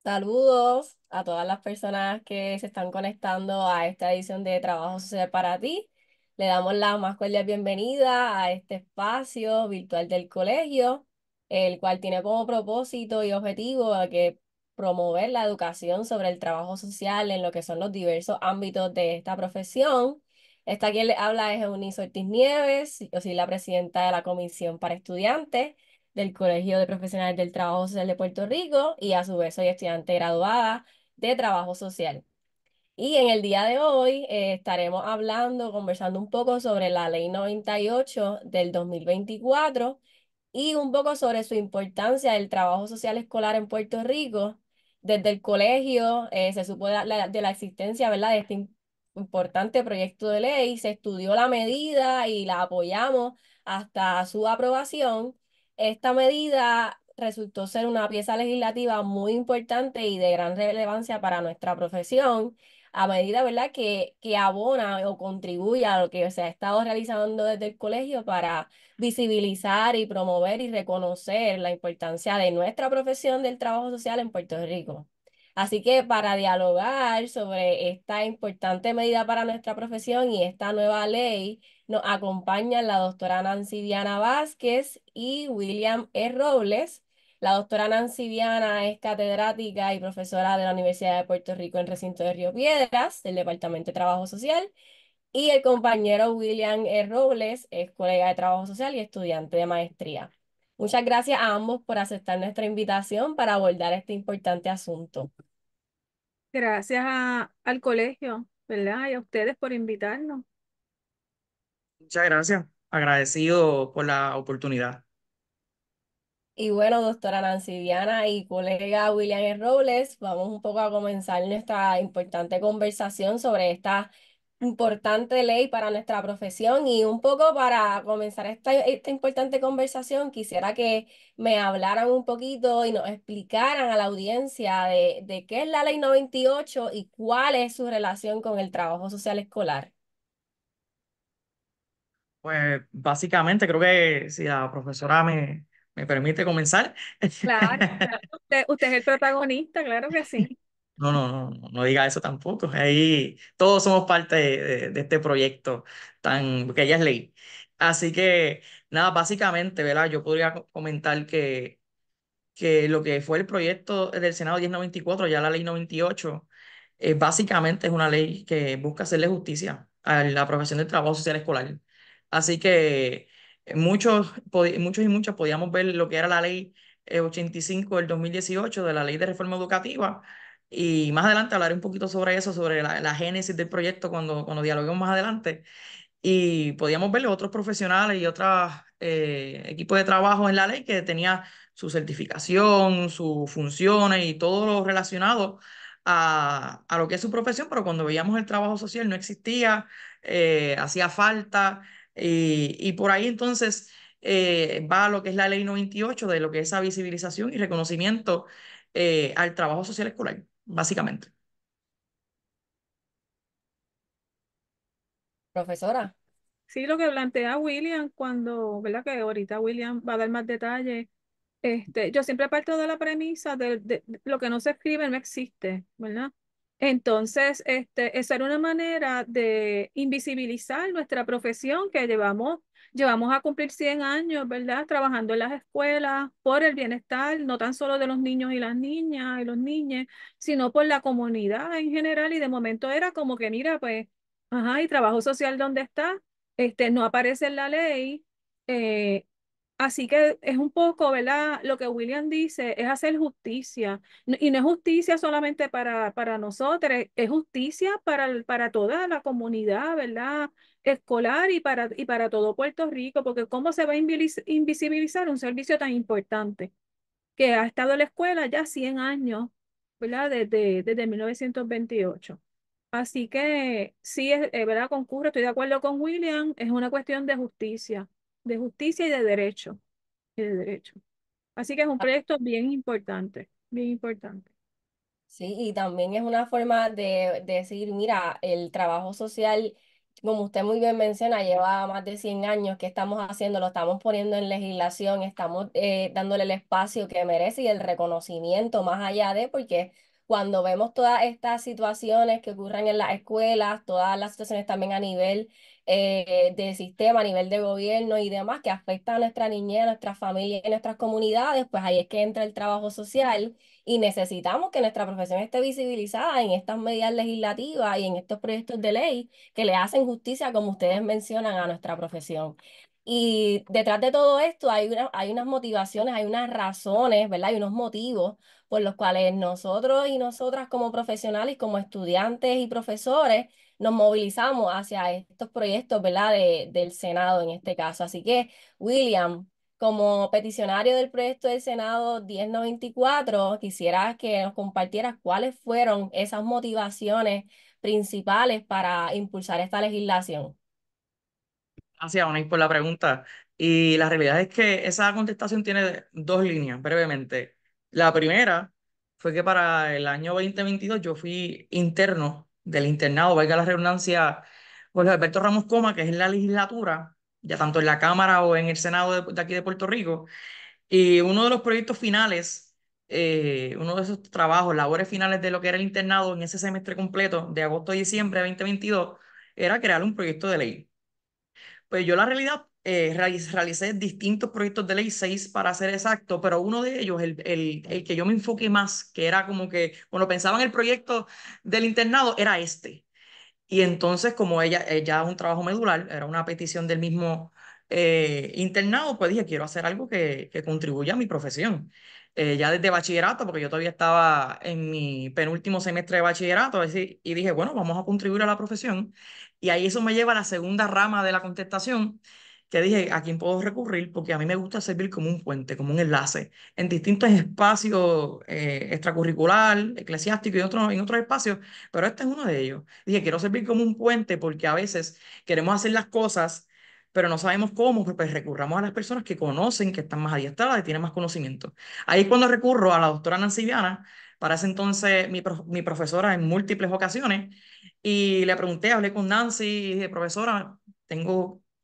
Saludos a todas las personas que se están conectando a esta edición de Trabajo Social para ti. Le damos la más cordial bienvenida a este espacio virtual del colegio, el cual tiene como propósito y objetivo a que promover la educación sobre el trabajo social en lo que son los diversos ámbitos de esta profesión. Esta quien le habla es Eunice Ortiz Nieves, yo soy la presidenta de la Comisión para Estudiantes del Colegio de Profesionales del Trabajo Social de Puerto Rico y a su vez soy estudiante graduada de Trabajo Social. Y en el día de hoy estaremos hablando, conversando un poco sobre la Ley 98 del 2024 y un poco sobre su importancia del trabajo social escolar en Puerto Rico. Desde el colegio se supo de la existencia, ¿verdad?, de este importante proyecto de ley, se estudió la medida y la apoyamos hasta su aprobación. Esta medida resultó ser una pieza legislativa muy importante y de gran relevancia para nuestra profesión a medida, ¿verdad?, que abona o contribuye a lo que se ha estado realizando desde el colegio para visibilizar y promover y reconocer la importancia de nuestra profesión del trabajo social en Puerto Rico. Así que para dialogar sobre esta importante medida para nuestra profesión y esta nueva ley, nos acompañan la doctora Nancy Viana Vázquez y William E. Robles. La doctora Nancy Viana es catedrática y profesora de la Universidad de Puerto Rico en recinto de Río Piedras, del Departamento de Trabajo Social, y el compañero William E. Robles es colega de Trabajo Social y estudiante de maestría. Muchas gracias a ambos por aceptar nuestra invitación para abordar este importante asunto. Gracias al colegio, ¿verdad? Y a ustedes por invitarnos. Muchas gracias. Agradecido por la oportunidad. Y bueno, doctora Nancy Diana y colega William E. Robles, vamos un poco a comenzar nuestra importante conversación sobre esta importante ley para nuestra profesión y un poco para comenzar esta importante conversación, quisiera que me hablaran un poquito y nos explicaran a la audiencia de qué es la ley 98 y cuál es su relación con el trabajo social escolar. Pues básicamente creo que si la profesora me permite comenzar. Claro, claro. Usted es el protagonista, claro que sí. No diga eso tampoco. Ahí todos somos parte de este proyecto que ya es ley. Así que nada, básicamente, ¿verdad? Yo podría comentar que lo que fue el proyecto del Senado 1094, ya la ley 98, básicamente es una ley que busca hacerle justicia a la profesión del trabajo social escolar. Así que muchos y muchas podíamos ver lo que era la ley 85 del 2018 de la ley de reforma educativa. Y más adelante hablaré un poquito sobre eso, sobre la génesis del proyecto cuando dialoguemos más adelante. Y podíamos ver otros profesionales y otros equipos de trabajo en la ley que tenía su certificación, sus funciones y todo lo relacionado a lo que es su profesión, pero cuando veíamos el trabajo social no existía, hacía falta, y por ahí entonces va lo que es la ley 98 de lo que es esa visibilización y reconocimiento al trabajo social escolar, básicamente. Profesora. Sí, lo que plantea William cuando, ¿verdad? Que ahorita William va a dar más detalles. Yo siempre parto de la premisa de lo que no se escribe no existe, ¿verdad? Entonces, esa era una manera de invisibilizar nuestra profesión que llevamos a cumplir 100 años, ¿verdad? Trabajando en las escuelas por el bienestar, no tan solo de los niños y las niñas y los niños, sino por la comunidad en general. Y de momento era como que, mira, pues, ajá, ¿y trabajo social dónde está? No aparece en la ley. eh, Así que es un poco, ¿verdad? Lo que William dice es hacer justicia. Y no es justicia solamente para nosotros, es justicia para toda la comunidad, ¿verdad? Escolar y para todo Puerto Rico, porque ¿cómo se va a invisibilizar un servicio tan importante que ha estado en la escuela ya 100 años, ¿verdad? Desde 1928. Así que sí, ¿verdad? Concurro, estoy de acuerdo con William, es una cuestión de justicia y de derecho y de derecho. Así que es un proyecto bien importante, bien importante. Sí, y también es una forma de decir, mira, el trabajo social como usted muy bien menciona, lleva más de 100 años que estamos haciendo, lo estamos poniendo en legislación, estamos dándole el espacio que merece y el reconocimiento más allá de, porque cuando vemos todas estas situaciones que ocurren en las escuelas, todas las situaciones también a nivel de sistema, a nivel de gobierno y demás, que afectan a nuestra niñez, a nuestras familias y nuestras comunidades, pues ahí es que entra el trabajo social y necesitamos que nuestra profesión esté visibilizada en estas medidas legislativas y en estos proyectos de ley que le hacen justicia, como ustedes mencionan, a nuestra profesión. Y detrás de todo esto hay unas motivaciones, hay unas razones, ¿verdad? Hay unos motivos por los cuales nosotros y nosotras como profesionales, como estudiantes y profesores, nos movilizamos hacia estos proyectos, ¿verdad? Del Senado en este caso. Así que, William, como peticionario del proyecto del Senado 1094, quisiera que nos compartieras cuáles fueron esas motivaciones principales para impulsar esta legislación. Gracias, Onay, por la pregunta. Y la realidad es que esa contestación tiene dos líneas, brevemente. La primera fue que para el año 2022 yo fui interno del internado, valga la redundancia, Jorge Alberto Ramos Coma, que es en la legislatura, ya tanto en la Cámara o en el Senado de aquí de Puerto Rico. Y uno de los proyectos finales, uno de esos trabajos, labores finales de lo que era el internado en ese semestre completo de agosto a diciembre de 2022, era crear un proyecto de ley. Pues yo la realidad realicé distintos proyectos de ley, 6 para ser exacto, pero uno de ellos, el que yo me enfoqué más, que era como que cuando pensaba en el proyecto del internado, era este. Y entonces, como ella es un trabajo medular, era una petición del mismo internado, pues dije, quiero hacer algo que contribuya a mi profesión. Ya desde bachillerato, porque yo todavía estaba en mi penúltimo semestre de bachillerato, y dije, bueno, vamos a contribuir a la profesión. Y ahí eso me lleva a la segunda rama de la contestación, que dije, ¿a quién puedo recurrir? Porque a mí me gusta servir como un puente, como un enlace en distintos espacios extracurricular, eclesiástico y en otros espacios, pero este es uno de ellos. Dije, quiero servir como un puente porque a veces queremos hacer las cosas, pero no sabemos cómo, pues recurramos a las personas que conocen, que están más adiestradas y tienen más conocimiento. Ahí es cuando recurro a la doctora Nancy Viana, para ese entonces mi profesora en múltiples ocasiones, y le pregunté, hablé con Nancy y dije, profesora,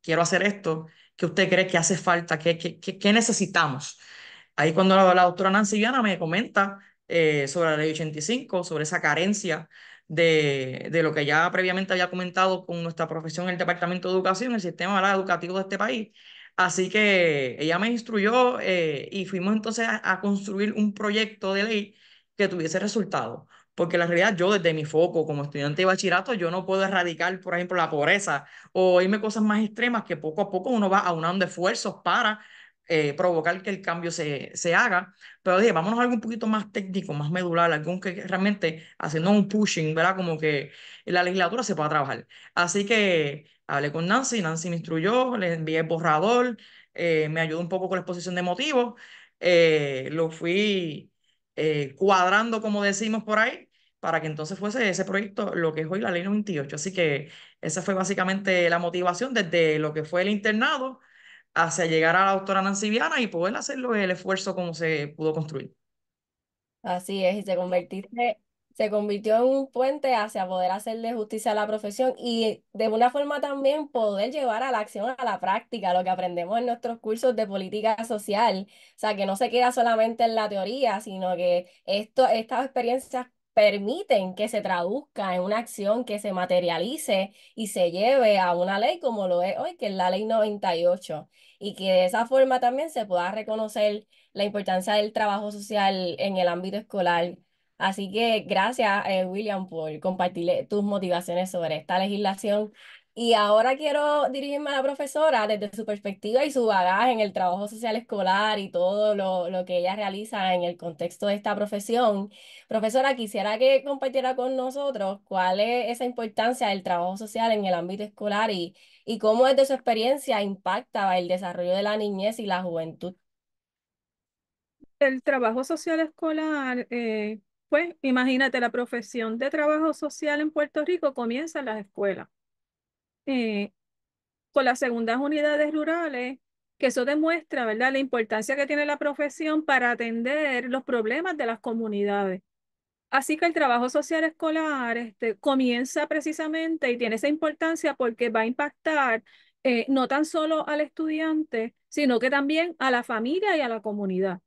quiero hacer esto, ¿qué usted cree que hace falta? ¿Qué necesitamos? Ahí cuando la doctora Nancy Viana me comenta sobre la ley 85, sobre esa carencia de lo que ya previamente había comentado con nuestra profesión en el Departamento de Educación, el sistema, ¿verdad?, educativo de este país. Así que ella me instruyó y fuimos entonces a construir un proyecto de ley que tuviese resultado. Porque la realidad, yo desde mi foco como estudiante de bachillerato, yo no puedo erradicar, por ejemplo, la pobreza o irme cosas más extremas que poco a poco uno va aunando esfuerzos para provocar que el cambio se haga. Pero dije, vámonos a algo un poquito más técnico, más medular, algo que realmente haciendo un pushing, ¿verdad? Como que en la legislatura se pueda trabajar. Así que hablé con Nancy, Nancy me instruyó, le envié el borrador, me ayudó un poco con la exposición de motivos, lo fui cuadrando, como decimos por ahí, para que entonces fuese ese proyecto lo que es hoy la Ley 98. Así que esa fue básicamente la motivación desde lo que fue el internado hacia llegar a la doctora Nancy Viana y poder hacerlo el esfuerzo como se pudo construir. Así es, y se convirtió en un puente hacia poder hacerle justicia a la profesión y de una forma también poder llevar a la acción, a la práctica, lo que aprendemos en nuestros cursos de política social. O sea, que no se queda solamente en la teoría, sino que estas experiencias permiten que se traduzca en una acción que se materialice y se lleve a una ley como lo es hoy, que es la ley 98, y que de esa forma también se pueda reconocer la importancia del trabajo social en el ámbito escolar. Así que gracias, William, por compartir tus motivaciones sobre esta legislación. Y ahora quiero dirigirme a la profesora desde su perspectiva y su bagaje en el trabajo social escolar y todo lo que ella realiza en el contexto de esta profesión. Profesora, quisiera que compartiera con nosotros cuál es esa importancia del trabajo social en el ámbito escolar y cómo desde su experiencia impacta el desarrollo de la niñez y la juventud. El trabajo social escolar, pues imagínate, la profesión de trabajo social en Puerto Rico comienza en las escuelas, eh, con las segundas unidades rurales, que eso demuestra, ¿verdad?, la importancia que tiene la profesión para atender los problemas de las comunidades. Así que el trabajo social escolar comienza precisamente y tiene esa importancia porque va a impactar no tan solo al estudiante, sino que también a la familia y a la comunidad.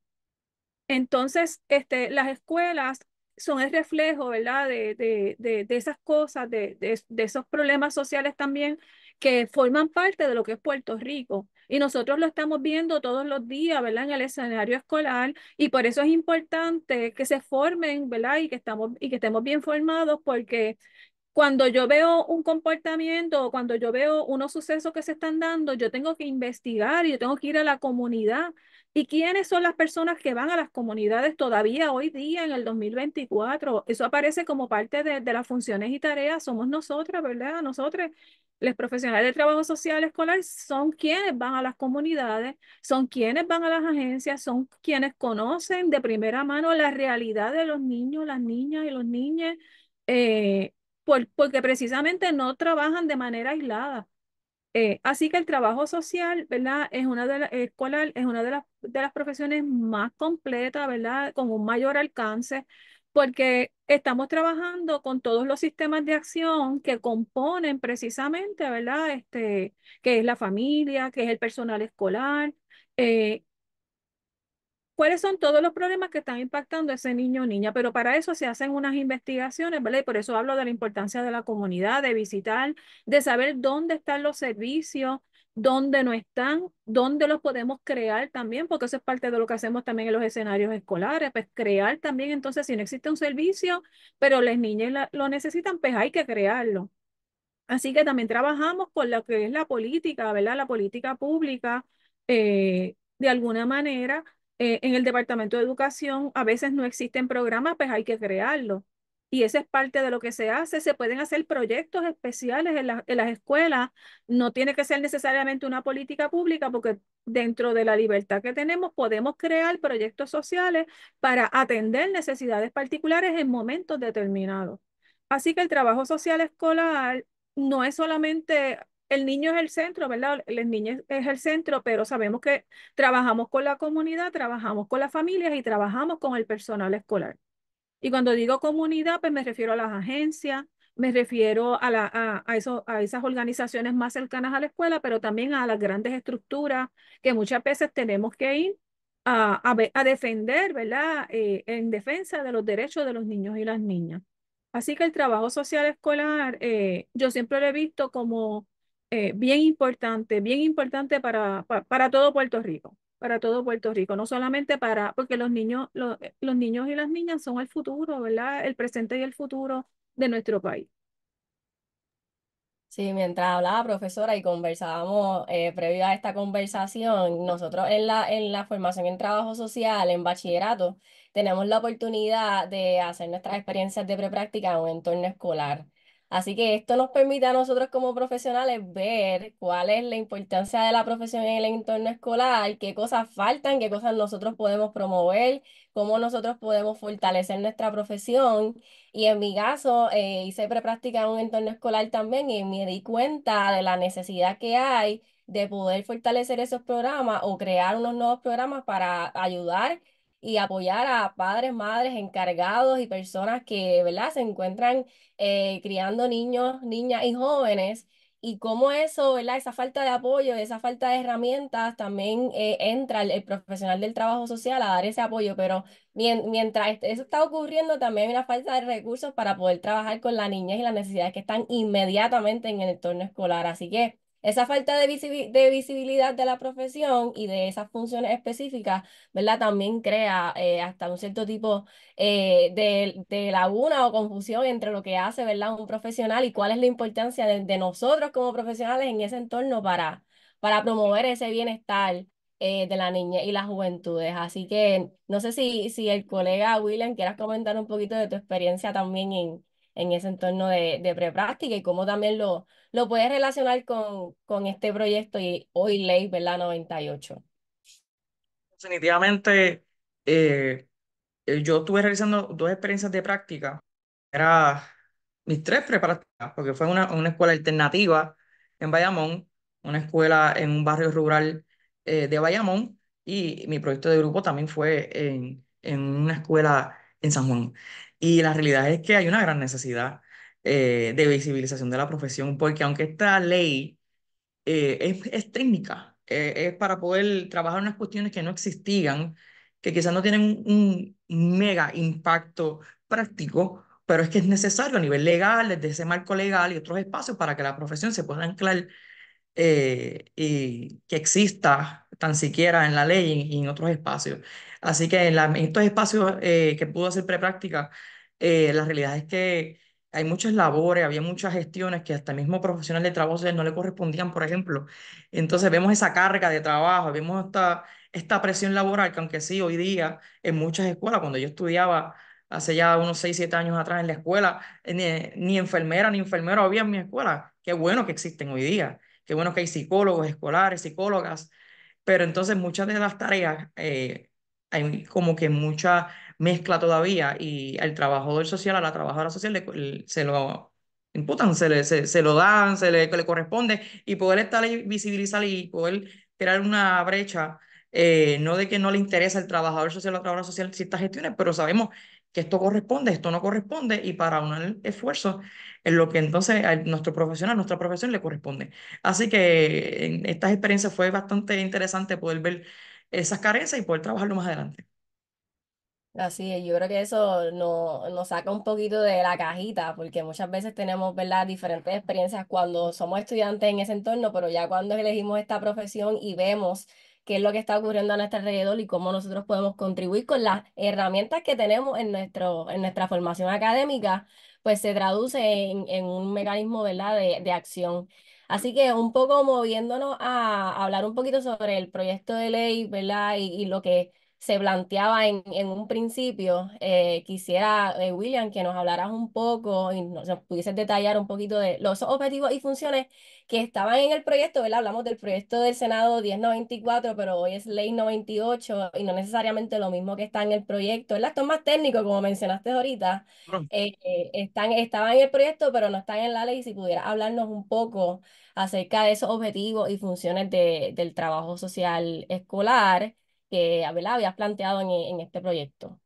Entonces, las escuelas son el reflejo, ¿verdad? De esas cosas, de esos problemas sociales también que forman parte de lo que es Puerto Rico. Y nosotros lo estamos viendo todos los días, ¿verdad? En el escenario escolar. Y por eso es importante que se formen, ¿verdad? Y que estemos bien formados porque cuando yo veo un comportamiento o cuando yo veo unos sucesos que se están dando, yo tengo que investigar y yo tengo que ir a la comunidad. ¿Y quiénes son las personas que van a las comunidades todavía hoy día en el 2024? Eso aparece como parte de las funciones y tareas. Somos nosotras, ¿verdad? Nosotros, los profesionales de trabajo social escolar, son quienes van a las comunidades, son quienes van a las agencias, son quienes conocen de primera mano la realidad de los niños, las niñas y los niños. eh, porque precisamente no trabajan de manera aislada. Así que el trabajo social, ¿verdad? Es una de las, escolar, es una de las profesiones más completas, ¿verdad? Con un mayor alcance, porque estamos trabajando con todos los sistemas de acción que componen precisamente, ¿verdad? Que es la familia, que es el personal escolar, eh, cuáles son todos los problemas que están impactando a ese niño o niña, pero para eso se hacen unas investigaciones, ¿verdad? Y por eso hablo de la importancia de la comunidad, de visitar, de saber dónde están los servicios, dónde no están, dónde los podemos crear también, porque eso es parte de lo que hacemos también en los escenarios escolares, pues crear también, entonces, si no existe un servicio, pero las niñas lo necesitan, pues hay que crearlo. Así que también trabajamos con lo que es la política, ¿verdad? La política pública, de alguna manera, en el Departamento de Educación a veces no existen programas, pues hay que crearlos. Y esa es parte de lo que se hace. Se pueden hacer proyectos especiales en las escuelas. No tiene que ser necesariamente una política pública, porque dentro de la libertad que tenemos podemos crear proyectos sociales para atender necesidades particulares en momentos determinados. Así que el trabajo social escolar no es solamente el niño es el centro, ¿verdad? El niño es el centro, pero sabemos que trabajamos con la comunidad, trabajamos con las familias y trabajamos con el personal escolar. Y cuando digo comunidad, pues me refiero a las agencias, me refiero a esas organizaciones más cercanas a la escuela, pero también a las grandes estructuras que muchas veces tenemos que ir a defender, ¿verdad? En defensa de los derechos de los niños y las niñas. Así que el trabajo social escolar, yo siempre lo he visto como bien importante para todo Puerto Rico, para todo Puerto Rico, no solamente porque los niños y las niñas son el futuro, ¿verdad? El presente y el futuro de nuestro país. Sí, mientras hablaba profesora y conversábamos previo a esta conversación, nosotros en la formación en trabajo social, en bachillerato, tenemos la oportunidad de hacer nuestras experiencias de prepráctica en un entorno escolar. Así que esto nos permite a nosotros como profesionales ver cuál es la importancia de la profesión en el entorno escolar, qué cosas faltan, qué cosas nosotros podemos promover, cómo nosotros podemos fortalecer nuestra profesión. Y en mi caso, hice prepráctica en un entorno escolar también y me di cuenta de la necesidad que hay de poder fortalecer esos programas o crear unos nuevos programas para ayudar y apoyar a padres, madres, encargados y personas que, ¿verdad?, se encuentran criando niños, niñas y jóvenes. Y cómo eso, ¿verdad? Esa falta de apoyo, esa falta de herramientas, también entra el profesional del trabajo social a dar ese apoyo, pero mientras eso está ocurriendo, también hay una falta de recursos para poder trabajar con las niñas y las necesidades que están inmediatamente en el entorno escolar. Así que esa falta de visibilidad de la profesión y de esas funciones específicas, ¿verdad? También crea hasta un cierto tipo de laguna o confusión entre lo que hace, ¿verdad? Un profesional y cuál es la importancia de nosotros como profesionales en ese entorno para promover ese bienestar de la niñez y las juventudes. Así que no sé si el colega William quieras comentar un poquito de tu experiencia también en ese entorno de prepráctica y cómo también lo puedes relacionar con este proyecto y hoy ley, ¿verdad? 98. Definitivamente, eh, yo estuve realizando dos experiencias de práctica. Era mis tres preparativas, porque fue una escuela alternativa en Bayamón, una escuela en un barrio rural de Bayamón, y mi proyecto de grupo también fue en una escuela en San Juan. Y la realidad es que hay una gran necesidad de visibilización de la profesión, porque aunque esta ley es técnica, es para poder trabajar unas cuestiones que no existían, que quizás no tienen un mega impacto práctico, pero es que es necesario a nivel legal, desde ese marco legal y otros espacios para que la profesión se pueda anclar y que exista tan siquiera en la ley y en otros espacios. Así que en estos espacios que pudo hacer prepráctica, la realidad es que hay muchas labores, había muchas gestiones que hasta el mismo profesional de trabajo social no le correspondían, por ejemplo. Entonces vemos esa carga de trabajo, vemos esta presión laboral que aunque sí, hoy día en muchas escuelas, cuando yo estudiaba hace ya unos 6 7 años atrás en la escuela, ni enfermera ni enfermero había en mi escuela. Qué bueno que existen hoy día. Qué bueno que hay psicólogos escolares, psicólogas, pero entonces muchas de las tareas hay como que mucha mezcla todavía y al trabajador social, a la trabajadora social se lo imputan, se lo dan, le corresponde y poder estar ahí, visibilizar y poder crear una brecha, no de que no le interesa al trabajador social o a la trabajadora social ciertas gestiones, pero sabemos que esto corresponde, esto no corresponde y para unir esfuerzos en lo que entonces a nuestro profesional, nuestra profesión le corresponde. Así que en estas experiencias fue bastante interesante poder ver esas carencias y poder trabajarlo más adelante. Así es, yo creo que eso nos saca un poquito de la cajita, porque muchas veces tenemos, ¿verdad?, diferentes experiencias cuando somos estudiantes en ese entorno, pero ya cuando elegimos esta profesión y vemos qué es lo que está ocurriendo a nuestro alrededor y cómo nosotros podemos contribuir con las herramientas que tenemos en nuestra formación académica, pues se traduce en un mecanismo, ¿verdad?, de acción. Así que un poco moviéndonos a hablar un poquito sobre el proyecto de ley, ¿verdad? Y lo que se planteaba en un principio. Quisiera, William, que nos hablaras un poco y nos pudieses detallar un poquito de los objetivos y funciones que estaban en el proyecto, ¿verdad? Hablamos del proyecto del Senado 1094, pero hoy es ley 98 y no necesariamente lo mismo que está en el proyecto, ¿verdad? Esto es más técnico, como mencionaste ahorita. Bueno, Estaban en el proyecto, pero no están en la ley. Si pudieras hablarnos un poco acerca de esos objetivos y funciones del trabajo social escolar que, ¿verdad?, habías planteado en este proyecto.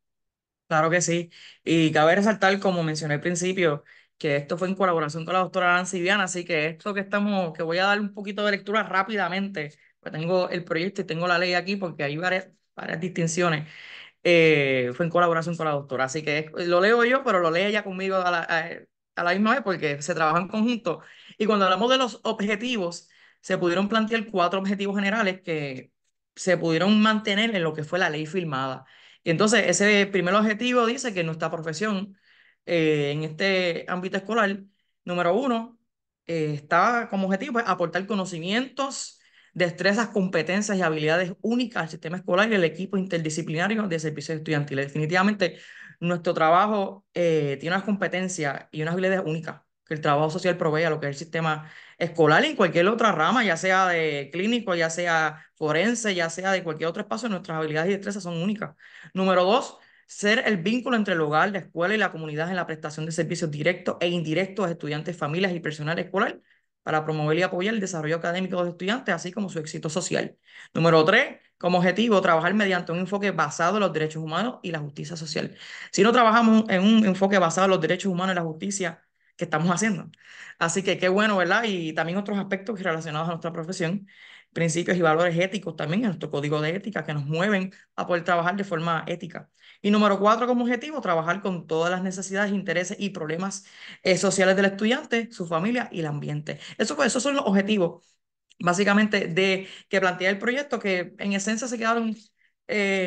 claro que sí. Y cabe resaltar, como mencioné al principio, que esto fue en colaboración con la doctora Nancy Viana, así que esto que voy a dar un poquito de lectura rápidamente, pues tengo el proyecto y tengo la ley aquí porque hay varias distinciones. Fue en colaboración con la doctora. Así que lo leo yo, pero lo lee ella conmigo a la misma vez porque se trabaja en conjunto. Y cuando hablamos de los objetivos, se pudieron plantear 4 objetivos generales que se pudieron mantener en lo que fue la ley firmada. Y entonces ese primer objetivo dice que nuestra profesión en este ámbito escolar, número 1, está como objetivo pues, aportar conocimientos, destrezas, competencias y habilidades únicas al sistema escolar y al equipo interdisciplinario de servicios estudiantiles. Definitivamente, nuestro trabajo tiene unas competencias y unas habilidades únicas que el trabajo social provee a lo que es el sistema escolar y en cualquier otra rama, ya sea de clínico, ya sea forense, ya sea de cualquier otro espacio, nuestras habilidades y destrezas son únicas. Número 2, ser el vínculo entre el hogar, la escuela y la comunidad en la prestación de servicios directos e indirectos a estudiantes, familias y personal escolar para promover y apoyar el desarrollo académico de los estudiantes, así como su éxito social. Número 3, como objetivo, trabajar mediante un enfoque basado en los derechos humanos y la justicia social. Si no trabajamos en un enfoque basado en los derechos humanos y la justicia, ¿qué estamos haciendo? Así que qué bueno, ¿verdad? Y también otros aspectos relacionados a nuestra profesión, principios y valores éticos también en nuestro código de ética que nos mueven a poder trabajar de forma ética. Y número 4, como objetivo, trabajar con todas las necesidades, intereses y problemas sociales del estudiante, su familia y el ambiente. Esos son los objetivos, básicamente, de que plantea el proyecto, que en esencia se quedaron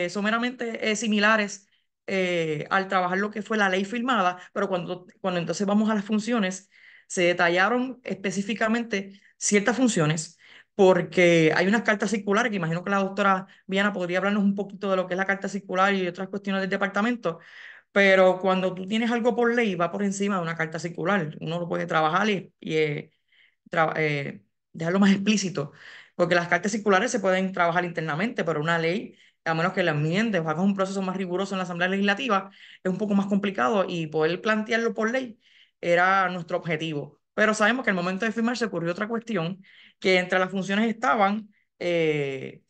someramente similares al trabajar lo que fue la ley firmada, pero cuando entonces vamos a las funciones, se detallaron específicamente ciertas funciones, porque hay unas cartas circulares que imagino que la doctora Viana podría hablarnos un poquito de lo que es la carta circular y otras cuestiones del departamento, pero cuando tú tienes algo por ley, va por encima de una carta circular. Uno lo puede trabajar y tra- eh, dejarlo más explícito, porque las cartas circulares se pueden trabajar internamente, pero una ley, a menos que la enmiendes o hagas un proceso más riguroso en la Asamblea Legislativa, es un poco más complicado y poder plantearlo por ley era nuestro objetivo. Pero sabemos que al momento de firmar se ocurrió otra cuestión, que entre las funciones estaban... eh,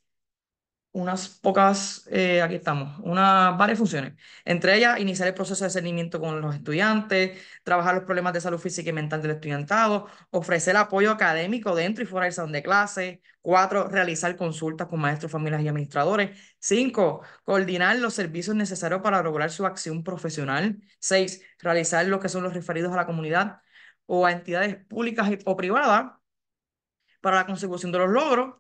unas pocas, aquí estamos, unas varias funciones. Entre ellas, iniciar el proceso de seguimiento con los estudiantes, trabajar los problemas de salud física y mental del estudiantado, ofrecer apoyo académico dentro y fuera del salón de clase. 4, realizar consultas con maestros, familias y administradores. 5, coordinar los servicios necesarios para lograr su acción profesional. 6, realizar lo que son los referidos a la comunidad o a entidades públicas o privadas para la consecución de los logros.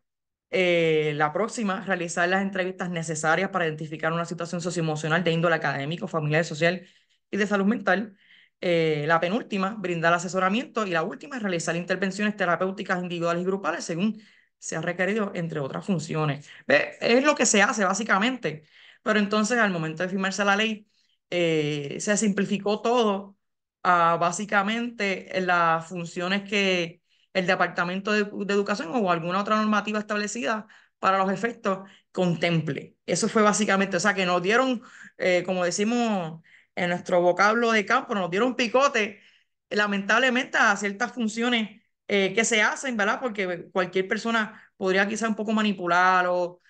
La próxima, realizar las entrevistas necesarias para identificar una situación socioemocional de índole académico, familiar, social y de salud mental. La penúltima, brindar asesoramiento. Y la última, realizar intervenciones terapéuticas individuales y grupales según sea requerido, entre otras funciones. ¿Ve? Es lo que se hace básicamente. Pero entonces, al momento de firmarse la ley, se simplificó todo a básicamente las funciones que el Departamento de Educación o alguna otra normativa establecida para los efectos contemple. Eso fue básicamente, o sea, que nos dieron, como decimos en nuestro vocablo de campo, nos dieron picote, lamentablemente, a ciertas funciones que se hacen, ¿verdad? Porque cualquier persona podría quizá un poco manipular o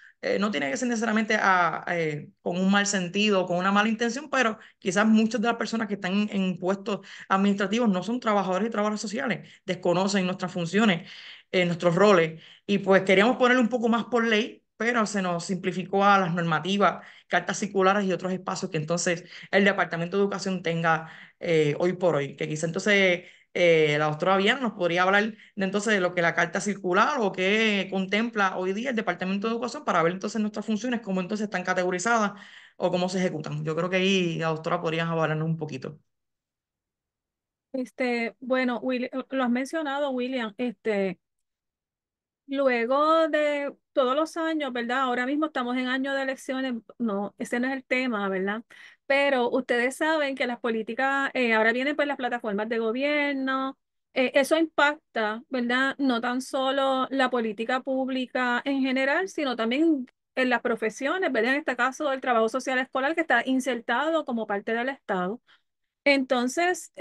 no tiene que ser necesariamente con un mal sentido, con una mala intención, pero quizás muchas de las personas que están en puestos administrativos no son trabajadores y trabajadoras sociales, desconocen nuestras funciones, nuestros roles, y pues queríamos ponerle un poco más por ley, pero se nos simplificó a las normativas, cartas circulares y otros espacios que entonces el Departamento de Educación tenga hoy por hoy, que quizá entonces la doctora Viana nos podría hablar de entonces de lo que la carta circular o qué contempla hoy día el Departamento de Educación para ver entonces nuestras funciones, cómo entonces están categorizadas o cómo se ejecutan. Yo creo que ahí la doctora podría hablarnos un poquito. Bueno, lo has mencionado, William, luego de todos los años, ¿verdad? Ahora mismo estamos en año de elecciones, no, ese no es el tema, ¿verdad? Pero ustedes saben que las políticas, ahora vienen pues las plataformas de gobierno, eso impacta, ¿verdad? No tan solo la política pública en general, sino también en las profesiones, ¿verdad? En este caso, el trabajo social escolar que está insertado como parte del Estado. Entonces,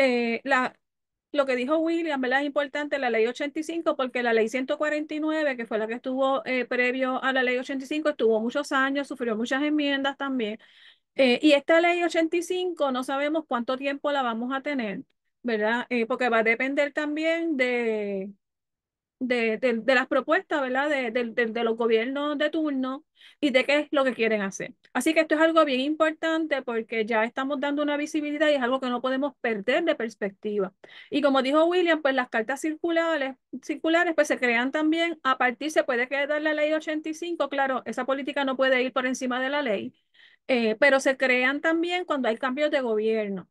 lo que dijo William, ¿verdad? Es importante la ley 85 porque la ley 149, que fue la que estuvo previo a la ley 85, estuvo muchos años, sufrió muchas enmiendas también. Y esta ley 85 no sabemos cuánto tiempo la vamos a tener, ¿verdad? Porque va a depender también de las propuestas, ¿verdad? De los gobiernos de turno y de qué es lo que quieren hacer. Así que esto es algo bien importante porque ya estamos dando una visibilidad y es algo que no podemos perder de perspectiva. Y como dijo William, pues las cartas circulares pues se crean también a partir, se puede quedar la ley 85, claro, esa política no puede ir por encima de la ley, pero se crean también cuando hay cambios de gobierno.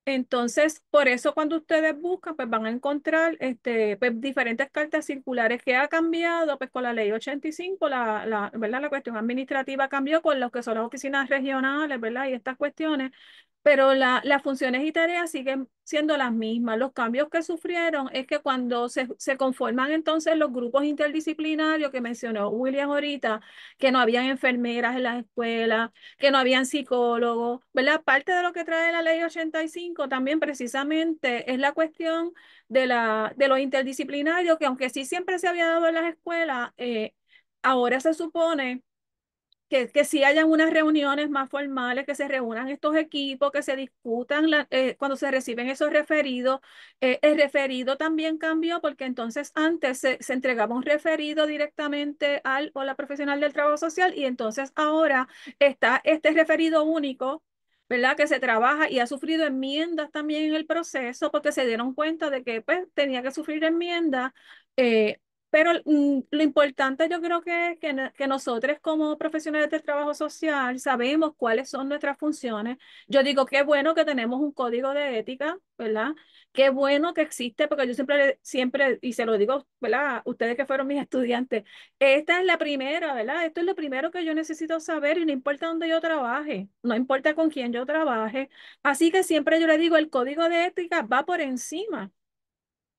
Entonces, por eso cuando ustedes buscan, pues van a encontrar pues, diferentes cartas circulares que ha cambiado, pues con la ley 85, ¿verdad? La cuestión administrativa cambió con lo que son las oficinas regionales, ¿verdad? Y estas cuestiones, pero las funciones y tareas siguen siendo las mismas. Los cambios que sufrieron es que cuando se conforman entonces los grupos interdisciplinarios que mencionó William ahorita, que no habían enfermeras en las escuelas, que no habían psicólogos, ¿verdad? Parte de lo que trae la ley 85 también precisamente es la cuestión de los interdisciplinarios, que aunque sí siempre se había dado en las escuelas, ahora se supone que sí hayan unas reuniones más formales, que se reúnan estos equipos, que se discutan cuando se reciben esos referidos. El referido también cambió porque entonces antes se entregaba un referido directamente al o la profesional del trabajo social y entonces ahora está este referido único, ¿verdad? Que se trabaja y ha sufrido enmiendas también en el proceso porque se dieron cuenta de que pues, tenía que sufrir enmiendas. eh, pero lo importante yo creo que nosotros como profesionales del trabajo social sabemos cuáles son nuestras funciones. Yo digo, qué bueno que tenemos un código de ética, ¿verdad? Qué bueno que existe, porque yo siempre, y se lo digo, ¿verdad? Ustedes que fueron mis estudiantes, esta es la primera, ¿verdad? Esto es lo primero que yo necesito saber y no importa dónde yo trabaje, no importa con quién yo trabaje. Así que siempre yo le digo, el código de ética va por encima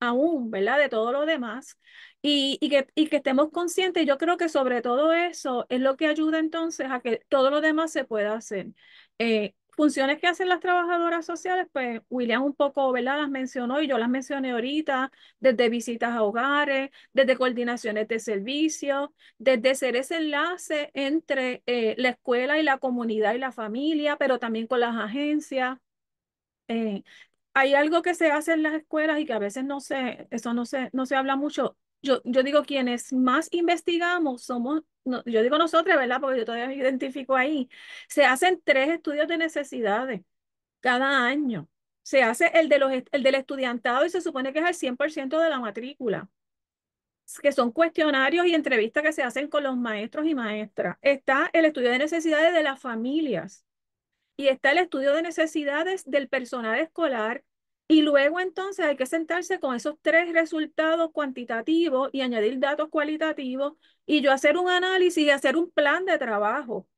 aún, ¿verdad? De todo lo demás. Y que estemos conscientes, yo creo que sobre todo eso es lo que ayuda entonces a que todo lo demás se pueda hacer. funciones que hacen las trabajadoras sociales, pues William un poco, ¿verdad? Las mencionó y yo las mencioné ahorita, desde visitas a hogares, desde coordinaciones de servicios, desde ser ese enlace entre la escuela y la comunidad y la familia, pero también con las agencias. Eh, Hay algo que se hace en las escuelas y que a veces eso no se habla mucho. Yo digo, quienes más investigamos somos, yo digo nosotros, ¿verdad? Porque yo todavía me identifico ahí. Se hacen 3 estudios de necesidades cada año. Se hace el del estudiantado y se supone que es el 100% de la matrícula, que son cuestionarios y entrevistas que se hacen con los maestros y maestras. Está el estudio de necesidades de las familias y está el estudio de necesidades del personal escolar. Y luego entonces hay que sentarse con esos 3 resultados cuantitativos y añadir datos cualitativos y yo hacer un análisis y hacer un plan de trabajo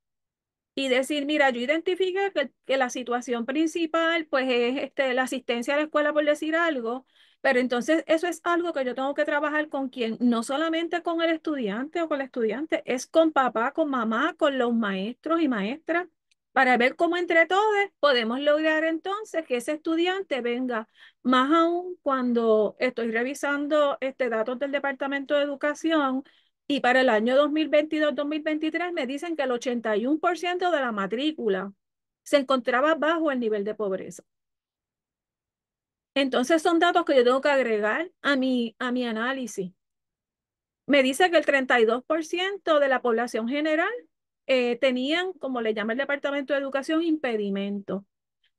y decir, mira, yo identifiqué que la situación principal pues es la asistencia a la escuela por decir algo, pero entonces eso es algo que yo tengo que trabajar con quien, no solamente con el estudiante o con la estudiante, es con papá, con mamá, con los maestros y maestras, para ver cómo entre todos podemos lograr entonces que ese estudiante venga, más aún cuando estoy revisando datos del Departamento de Educación y para el año 2022-2023 me dicen que el 81% de la matrícula se encontraba bajo el nivel de pobreza. Entonces son datos que yo tengo que agregar a mi análisis. Me dice que el 32% de la población general tenían, como le llama el Departamento de Educación, impedimentos.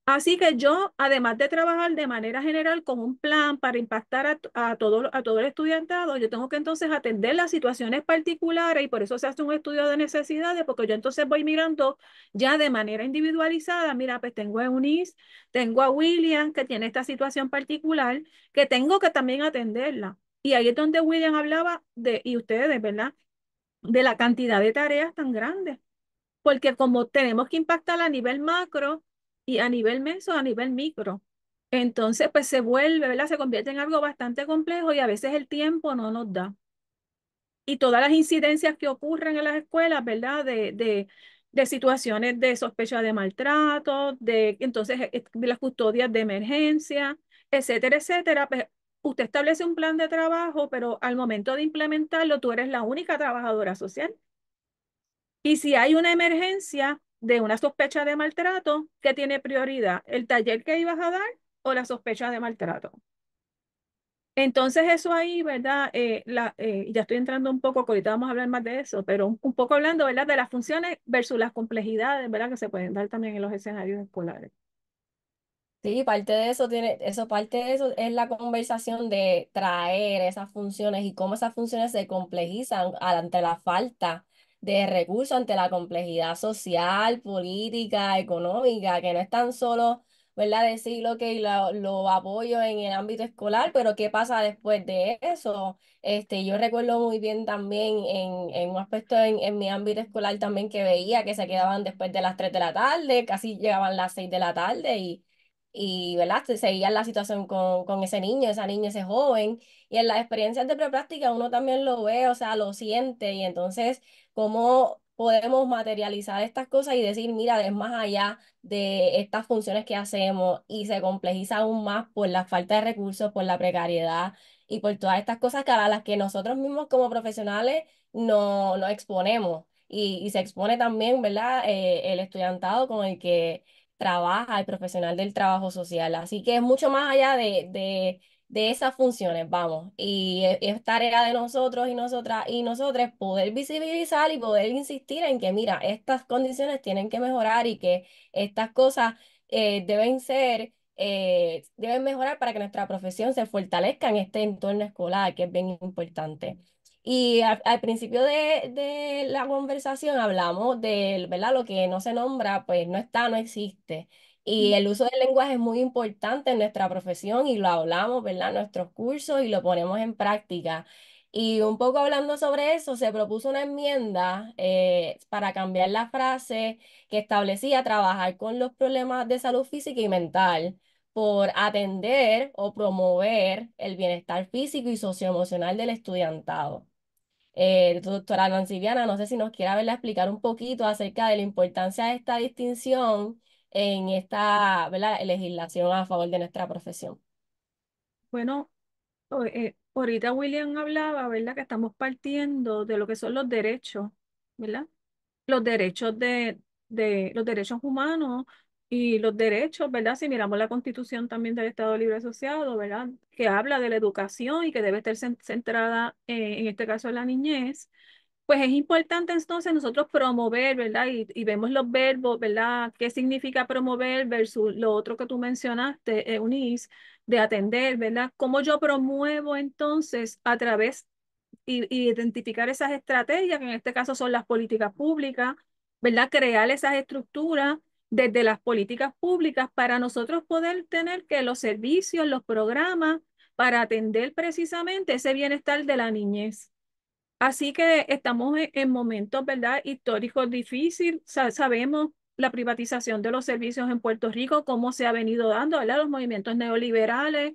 Así que yo, además de trabajar de manera general con un plan para impactar a todo el estudiantado, yo tengo que entonces atender las situaciones particulares y por eso se hace un estudio de necesidades, porque yo entonces voy mirando ya de manera individualizada, mira, pues tengo a Eunice, tengo a William que tiene esta situación particular, que tengo que también atenderla. Y ahí es donde William hablaba y ustedes, ¿verdad? De la cantidad de tareas tan grandes porque como tenemos que impactar a nivel macro y a nivel meso, a nivel micro, entonces pues se vuelve, ¿verdad? Se convierte en algo bastante complejo y a veces el tiempo no nos da. Y todas las incidencias que ocurren en las escuelas, ¿verdad? De situaciones de sospecha de maltrato, de las custodias de emergencia, etcétera, etcétera, pues usted establece un plan de trabajo, pero al momento de implementarlo, tú eres la única trabajadora social. Y si hay una emergencia de una sospecha de maltrato, ¿qué tiene prioridad? ¿El taller que ibas a dar o la sospecha de maltrato? Entonces eso ahí, ¿verdad? Ya estoy entrando un poco, que ahorita vamos a hablar más de eso, pero un poco hablando, ¿verdad? De las funciones versus las complejidades, ¿verdad? Que se pueden dar también en los escenarios escolares. Sí, parte de eso es la conversación de traer esas funciones y cómo esas funciones se complejizan ante la falta de recursos, ante la complejidad social, política, económica, que no es tan solo, ¿verdad? Decir lo que lo apoyo en el ámbito escolar, pero ¿qué pasa después de eso? Yo recuerdo muy bien también en un aspecto en mi ámbito escolar también que veía que se quedaban después de las 3 de la tarde, casi llegaban las 6 de la tarde y ¿verdad? Se seguía la situación con ese niño, esa niña, ese joven. Y en las experiencias de prepráctica uno también lo ve, o sea, lo siente. Y entonces, ¿cómo podemos materializar estas cosas y decir, mira, es más allá de estas funciones que hacemos y se complejiza aún más por la falta de recursos, por la precariedad y por todas estas cosas que a las que nosotros mismos como profesionales no nos exponemos? Y se expone también, ¿verdad? El estudiantado con el que trabaja, el profesional del trabajo social. Así que es mucho más allá de esas funciones, vamos. Y es tarea de nosotros y nosotras y nosotros poder visibilizar y poder insistir en que, mira, estas condiciones tienen que mejorar y que estas cosas deben mejorar para que nuestra profesión se fortalezca en este entorno escolar, que es bien importante. Y al principio de la conversación hablamos de, ¿verdad? Lo que no se nombra, pues no está, no existe. Y el uso del lenguaje es muy importante en nuestra profesión y lo hablamos, ¿verdad? En nuestros cursos y lo ponemos en práctica. Y un poco hablando sobre eso, se propuso una enmienda para cambiar la frase que establecía trabajar con los problemas de salud física y mental por atender o promover el bienestar físico y socioemocional del estudiantado. Doctora Nancy Viana, no sé si nos quiera verla explicar un poquito acerca de la importancia de esta distinción en esta, ¿verdad?, legislación a favor de nuestra profesión. Bueno, ahorita William hablaba, ¿verdad? Que estamos partiendo de lo que son los derechos, ¿verdad? Los derechos de los derechos humanos y los derechos, ¿verdad? Si miramos la Constitución también del Estado Libre Asociado, ¿verdad? Que habla de la educación y que debe estar centrada en este caso en la niñez. Pues es importante entonces nosotros promover, ¿verdad? Y vemos los verbos, ¿verdad? ¿Qué significa promover versus lo otro que tú mencionaste, Eunice, de atender, ¿verdad? ¿Cómo yo promuevo entonces a través y identificar esas estrategias, que en este caso son las políticas públicas, ¿verdad? Crear esas estructuras desde las políticas públicas para nosotros poder tener que los servicios, los programas, para atender precisamente ese bienestar de la niñez. Así que estamos en momentos, ¿verdad?, históricos difíciles. Sabemos la privatización de los servicios en Puerto Rico, cómo se ha venido dando, ¿verdad?, los movimientos neoliberales,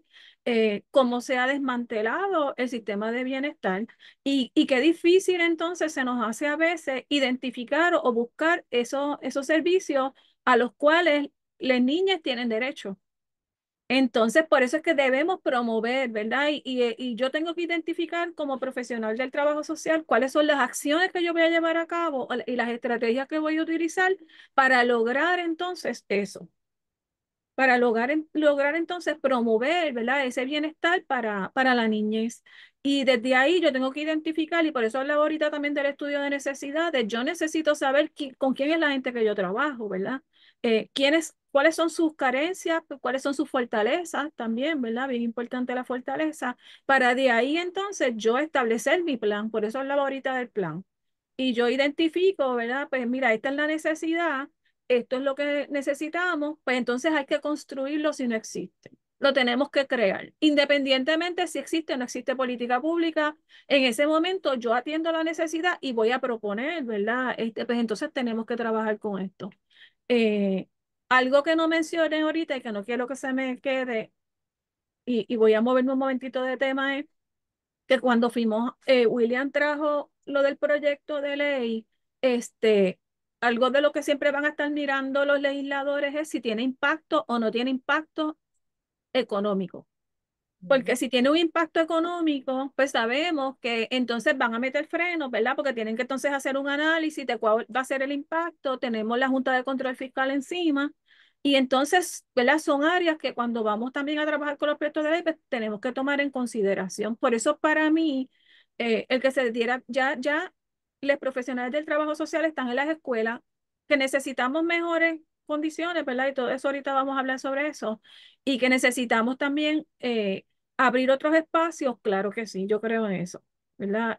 cómo se ha desmantelado el sistema de bienestar y qué difícil entonces se nos hace a veces identificar o buscar esos servicios a los cuales las niñas tienen derecho. Entonces, por eso es que debemos promover, ¿verdad? Y yo tengo que identificar como profesional del trabajo social cuáles son las acciones que yo voy a llevar a cabo y las estrategias que voy a utilizar para lograr entonces eso, para lograr entonces promover, ¿verdad?, ese bienestar para la niñez. Y desde ahí yo tengo que identificar, y por eso hablaba ahorita también del estudio de necesidades, yo necesito saber con quién es la gente que yo trabajo, ¿verdad? Cuáles son sus carencias, cuáles son sus fortalezas también, ¿verdad? Bien importante la fortaleza, para de ahí entonces yo establecer mi plan, por eso hablaba ahorita del plan. Y yo identifico, ¿verdad? Pues mira, esta es la necesidad, esto es lo que necesitamos, pues entonces hay que construirlo si no existe. Lo tenemos que crear. Independientemente si existe o no existe política pública, en ese momento yo atiendo la necesidad y voy a proponer, ¿verdad? Pues entonces tenemos que trabajar con esto. Eh, Algo que no mencioné ahorita y que no quiero que se me quede, y voy a moverme un momentito de tema, es que cuando fuimos, William trajo lo del proyecto de ley, este, algo de lo que siempre van a estar mirando los legisladores es si tiene impacto o no tiene impacto económico. Porque si tiene un impacto económico, pues sabemos que entonces van a meter frenos, ¿verdad? Porque tienen que entonces hacer un análisis de cuál va a ser el impacto. Tenemos la Junta de Control Fiscal encima. Y entonces, ¿verdad? Son áreas que cuando vamos también a trabajar con los proyectos de ley, pues tenemos que tomar en consideración. Por eso para mí, el que se diera, ya los profesionales del trabajo social están en las escuelas, que necesitamos mejores condiciones, ¿verdad? Y todo eso ahorita vamos a hablar sobre eso. Y que necesitamos también abrir otros espacios, claro que sí, yo creo en eso, ¿verdad?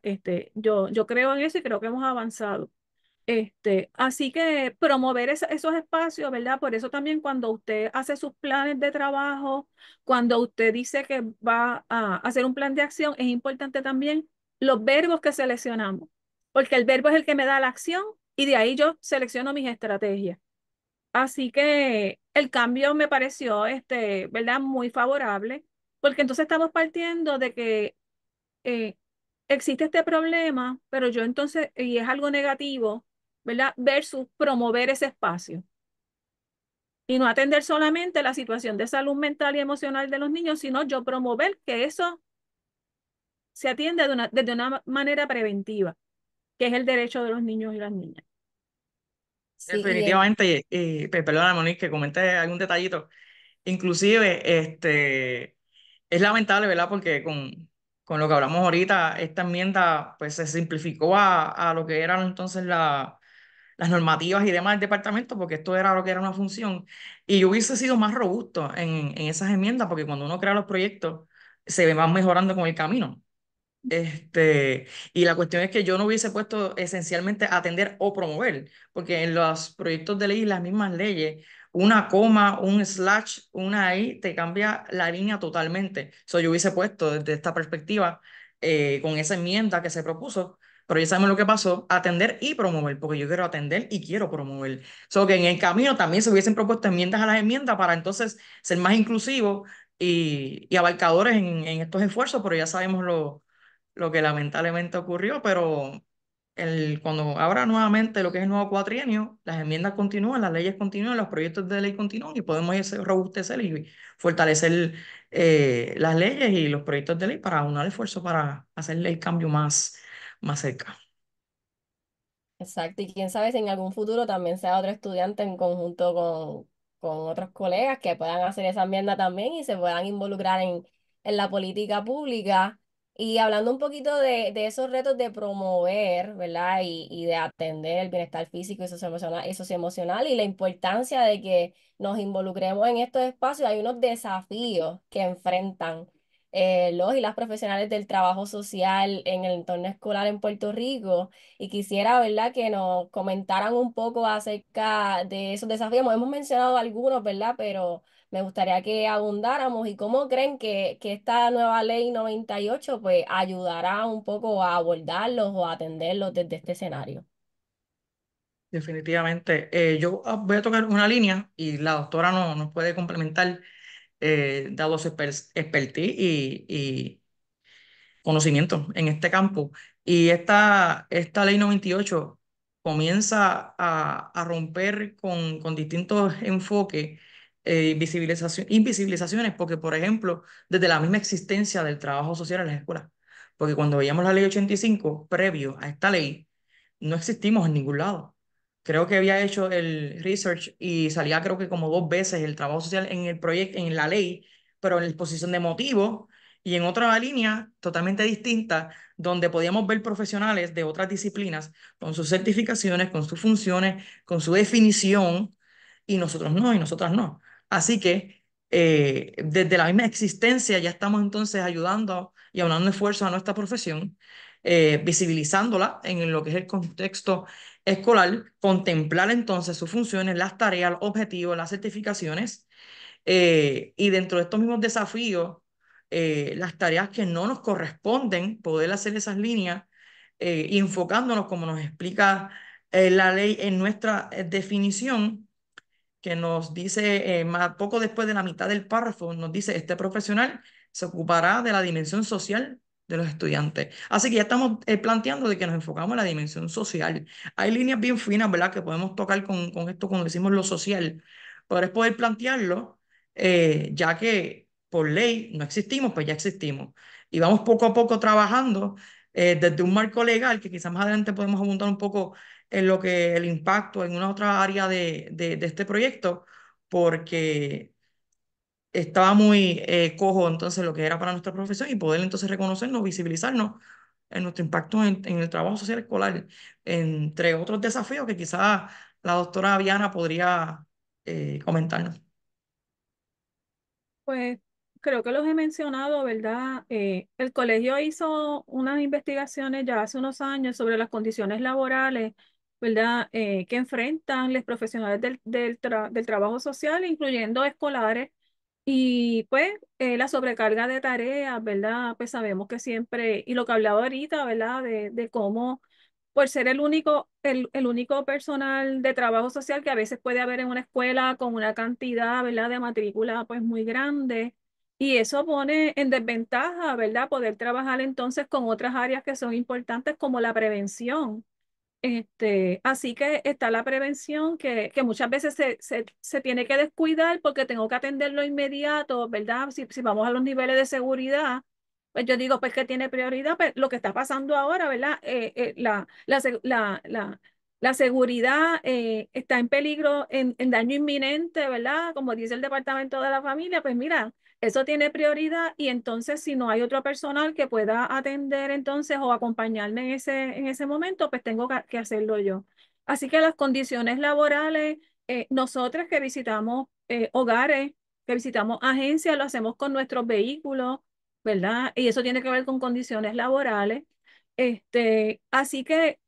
Yo creo en eso y creo que hemos avanzado. Así que promover esos espacios, ¿verdad? Por eso también cuando usted hace sus planes de trabajo, cuando usted dice que va a hacer un plan de acción, es importante también los verbos que seleccionamos, porque el verbo es el que me da la acción y de ahí yo selecciono mis estrategias. Así que el cambio me pareció, ¿verdad? Muy favorable, porque entonces estamos partiendo de que eh, existe este problema, pero yo entonces, y es algo negativo, ¿verdad? Versus promover ese espacio y no atender solamente la situación de salud mental y emocional de los niños, sino yo promover que eso se atienda desde una manera preventiva, que es el derecho de los niños y las niñas. Sí, Definitivamente, perdona, Monique, que comente algún detallito. Inclusive, es lamentable, ¿verdad? Porque con lo que hablamos ahorita, esta enmienda pues se simplificó a lo que eran entonces las normativas y demás del departamento, porque esto era lo que era una función. Y yo hubiese sido más robusto en esas enmiendas, porque cuando uno crea los proyectos, se van mejorando con el camino. Y la cuestión es que yo no hubiese puesto esencialmente atender o promover, porque en los proyectos de ley, las mismas leyes, una coma, un slash, una I, te cambia la línea totalmente. Yo hubiese puesto desde esta perspectiva, con esa enmienda que se propuso, pero ya sabemos lo que pasó, atender y promover, porque yo quiero atender y quiero promover. Que en el camino también se hubiesen propuesto enmiendas a las enmiendas para entonces ser más inclusivos y abarcadores en estos esfuerzos, pero ya sabemos lo que lamentablemente ocurrió, pero cuando abra nuevamente lo que es el nuevo cuatrienio, las enmiendas continúan, las leyes continúan, los proyectos de ley continúan y podemos robustecer y fortalecer las leyes y los proyectos de ley para unir esfuerzo para hacerle el cambio más cerca. Exacto, y quién sabe si en algún futuro también sea otro estudiante en conjunto con otros colegas que puedan hacer esa enmienda también y se puedan involucrar en la política pública. Y hablando un poquito de esos retos de promover, ¿verdad? Y de atender el bienestar físico y socioemocional y la importancia de que nos involucremos en estos espacios, hay unos desafíos que enfrentan los y las profesionales del trabajo social en el entorno escolar en Puerto Rico y quisiera, ¿verdad?, que nos comentaran un poco acerca de esos desafíos. Hemos mencionado algunos, ¿verdad? Pero me gustaría que abundáramos y cómo creen que esta nueva ley 98 pues ayudará un poco a abordarlos o a atenderlos desde este escenario. Definitivamente. Yo voy a tocar una línea y la doctora nos puede complementar, dado su expertise y conocimiento en este campo. Y esta ley 98 comienza a romper con distintos enfoques, invisibilizaciones, porque, por ejemplo, desde la misma existencia del trabajo social en las escuelas, porque cuando veíamos la ley 85 previo a esta ley, no existimos en ningún lado. Creo que había hecho el research y salía creo que como 2 veces el trabajo social en el proyecto, en la ley, pero en la exposición de motivos y en otra línea totalmente distinta, donde podíamos ver profesionales de otras disciplinas con sus certificaciones, con sus funciones, con su definición, y nosotros no, y nosotras no. Así que desde la misma existencia ya estamos entonces ayudando y aunando esfuerzos a nuestra profesión, visibilizándola en lo que es el contexto escolar, contemplar entonces sus funciones, las tareas, los objetivos, las certificaciones, y dentro de estos mismos desafíos, las tareas que no nos corresponden, poder hacer esas líneas, y enfocándonos, como nos explica la ley en nuestra definición, que nos dice, poco después de la mitad del párrafo, nos dice, este profesional se ocupará de la dimensión social de los estudiantes. Así que ya estamos planteando de que nos enfocamos en la dimensión social. Hay líneas bien finas, ¿verdad?, que podemos tocar con esto cuando decimos lo social, pero es poder plantearlo, ya que por ley no existimos, pues ya existimos. Y vamos poco a poco trabajando desde un marco legal, que quizás más adelante podemos abundar un poco en lo que el impacto en una otra área de este proyecto, porque estaba muy cojo entonces lo que era para nuestra profesión y poder entonces reconocernos, visibilizarnos en nuestro impacto en el trabajo social escolar, entre otros desafíos que quizás la doctora Viana podría comentarnos. Pues creo que los he mencionado, ¿verdad? El colegio hizo unas investigaciones ya hace unos años sobre las condiciones laborales, ¿verdad? Que enfrentan los profesionales del trabajo social, incluyendo escolares. Y pues la sobrecarga de tareas, ¿verdad? Pues sabemos que siempre, y lo que hablaba ahorita, ¿verdad? De cómo, por ser el único personal de trabajo social que a veces puede haber en una escuela con una cantidad, ¿verdad? De matrícula pues muy grande. Y eso pone en desventaja, ¿verdad? Poder trabajar entonces con otras áreas que son importantes como la prevención. Así que está la prevención que muchas veces se tiene que descuidar porque tengo que atenderlo inmediato, ¿verdad? Si vamos a los niveles de seguridad, pues yo digo, pues que tiene prioridad, pues lo que está pasando ahora, ¿verdad? La seguridad está en peligro, en daño inminente, ¿verdad? Como dice el Departamento de la Familia, pues mira, eso tiene prioridad y entonces si no hay otro personal que pueda atender entonces o acompañarme en ese momento, pues tengo que hacerlo yo. Así que las condiciones laborales, nosotros que visitamos hogares, que visitamos agencias, lo hacemos con nuestros vehículos, ¿verdad? Y eso tiene que ver con condiciones laborales. Así que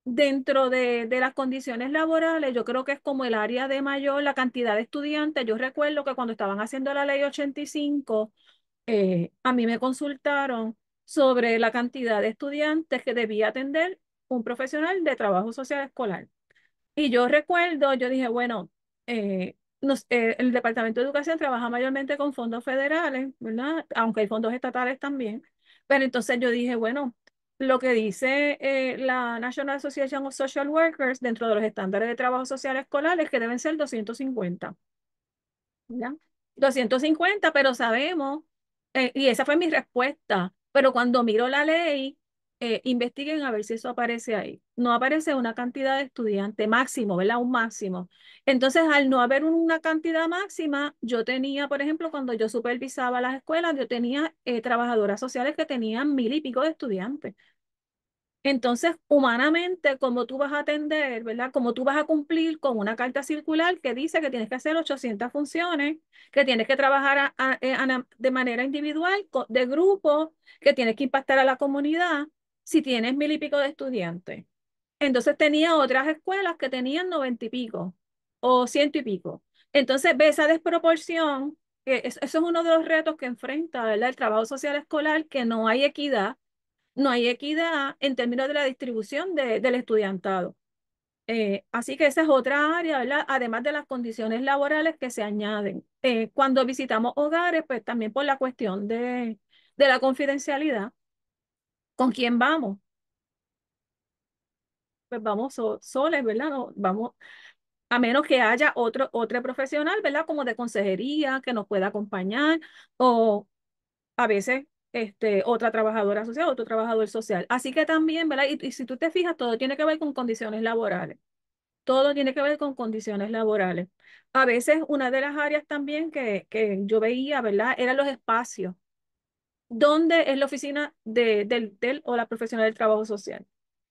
dentro de las condiciones laborales, yo creo que es como el área de mayor, la cantidad de estudiantes. Yo recuerdo que cuando estaban haciendo la ley 85, a mí me consultaron sobre la cantidad de estudiantes que debía atender un profesional de trabajo social escolar. Y yo recuerdo, yo dije, bueno, el Departamento de Educación trabaja mayormente con fondos federales, ¿verdad? Aunque hay fondos estatales también. Pero entonces yo dije, bueno, lo que dice la National Association of Social Workers dentro de los estándares de trabajo social escolar es que deben ser 250. ¿Ya? 250, pero sabemos, y esa fue mi respuesta, pero cuando miro la ley, investiguen a ver si eso aparece ahí. No aparece una cantidad de estudiantes máximo, ¿verdad? Un máximo. Entonces, al no haber una cantidad máxima, yo tenía, por ejemplo, cuando yo supervisaba las escuelas, yo tenía trabajadoras sociales que tenían 1000 y pico de estudiantes. Entonces, humanamente, como tú vas a atender, ¿verdad? Como tú vas a cumplir con una carta circular que dice que tienes que hacer 800 funciones, que tienes que trabajar de manera individual, de grupo, que tienes que impactar a la comunidad, si tienes 1000 y pico de estudiantes. Entonces, tenía otras escuelas que tenían 90 y pico o 100 y pico. Entonces, ve esa desproporción, que eso es uno de los retos que enfrenta, ¿verdad? El trabajo social escolar, que no hay equidad, no hay equidad en términos de la distribución del estudiantado. Así que esa es otra área, ¿verdad? Además de las condiciones laborales que se añaden. Cuando visitamos hogares, pues también por la cuestión de la confidencialidad, ¿con quién vamos? Pues vamos soles, ¿verdad? No, vamos, a menos que haya otro profesional, ¿verdad? Como de consejería que nos pueda acompañar, o a veces otra trabajadora social, otro trabajador social. Así que también, ¿verdad? Y si tú te fijas, todo tiene que ver con condiciones laborales. Todo tiene que ver con condiciones laborales. A veces una de las áreas también que yo veía, ¿verdad? Eran los espacios. ¿Dónde es la oficina del o la profesional del trabajo social?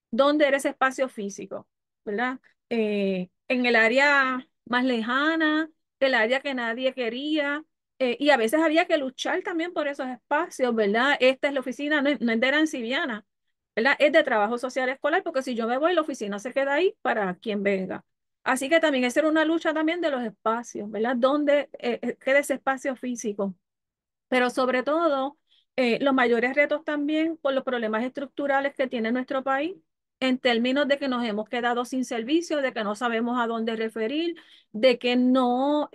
¿Dónde era ese espacio físico? ¿Verdad? En el área más lejana, el área que nadie quería, y a veces había que luchar también por esos espacios, ¿verdad? Esta es la oficina, no es de Aranciviana, ¿verdad? Es de trabajo social escolar, porque si yo me voy, la oficina se queda ahí para quien venga. Así que también esa era una lucha también de los espacios, ¿verdad? ¿Dónde queda ese espacio físico? Pero sobre todo, los mayores retos también por los problemas estructurales que tiene nuestro país, en términos de que nos hemos quedado sin servicios, de que no sabemos a dónde referir, de que no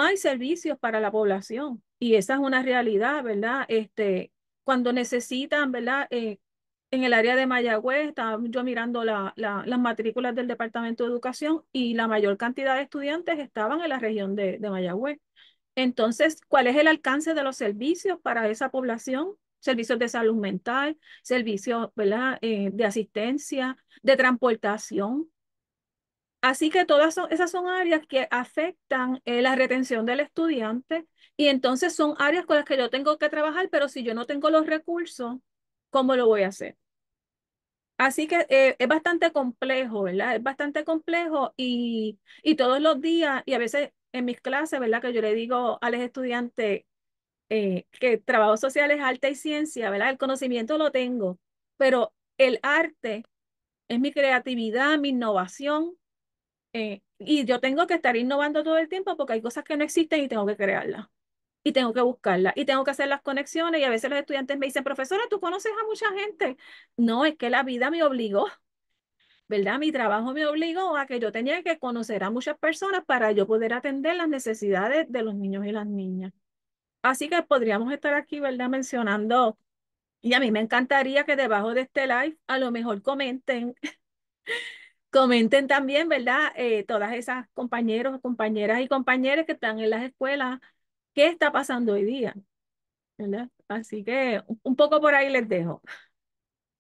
hay servicios para la población. Y esa es una realidad, ¿verdad? Cuando necesitan, ¿verdad? En el área de Mayagüez, estaba yo mirando las matrículas del Departamento de Educación y la mayor cantidad de estudiantes estaban en la región de Mayagüez. Entonces, ¿cuál es el alcance de los servicios para esa población? Servicios de salud mental, servicios, ¿verdad? De asistencia, de transportación. Así que esas son áreas que afectan la retención del estudiante y entonces son áreas con las que yo tengo que trabajar, pero si yo no tengo los recursos, ¿cómo lo voy a hacer? Así que es bastante complejo, ¿verdad? Es bastante complejo y todos los días, y a veces en mis clases, ¿verdad? Que yo le digo a los estudiantes que trabajo social es arte y ciencia, ¿verdad? El conocimiento lo tengo, pero el arte es mi creatividad, mi innovación, y yo tengo que estar innovando todo el tiempo porque hay cosas que no existen y tengo que crearlas. Y tengo que buscarlas y tengo que hacer las conexiones y a veces los estudiantes me dicen, profesora, ¿tú conoces a mucha gente? No, es que la vida me obligó, ¿verdad? Mi trabajo me obligó a que yo tenía que conocer a muchas personas para yo poder atender las necesidades de los niños y las niñas. Así que podríamos estar aquí, ¿verdad? Mencionando, y a mí me encantaría que debajo de este live a lo mejor comenten, comenten también, ¿verdad? Todas esas compañeros, compañeras y compañeros que están en las escuelas, ¿qué está pasando hoy día? ¿Verdad? Así que un poco por ahí les dejo.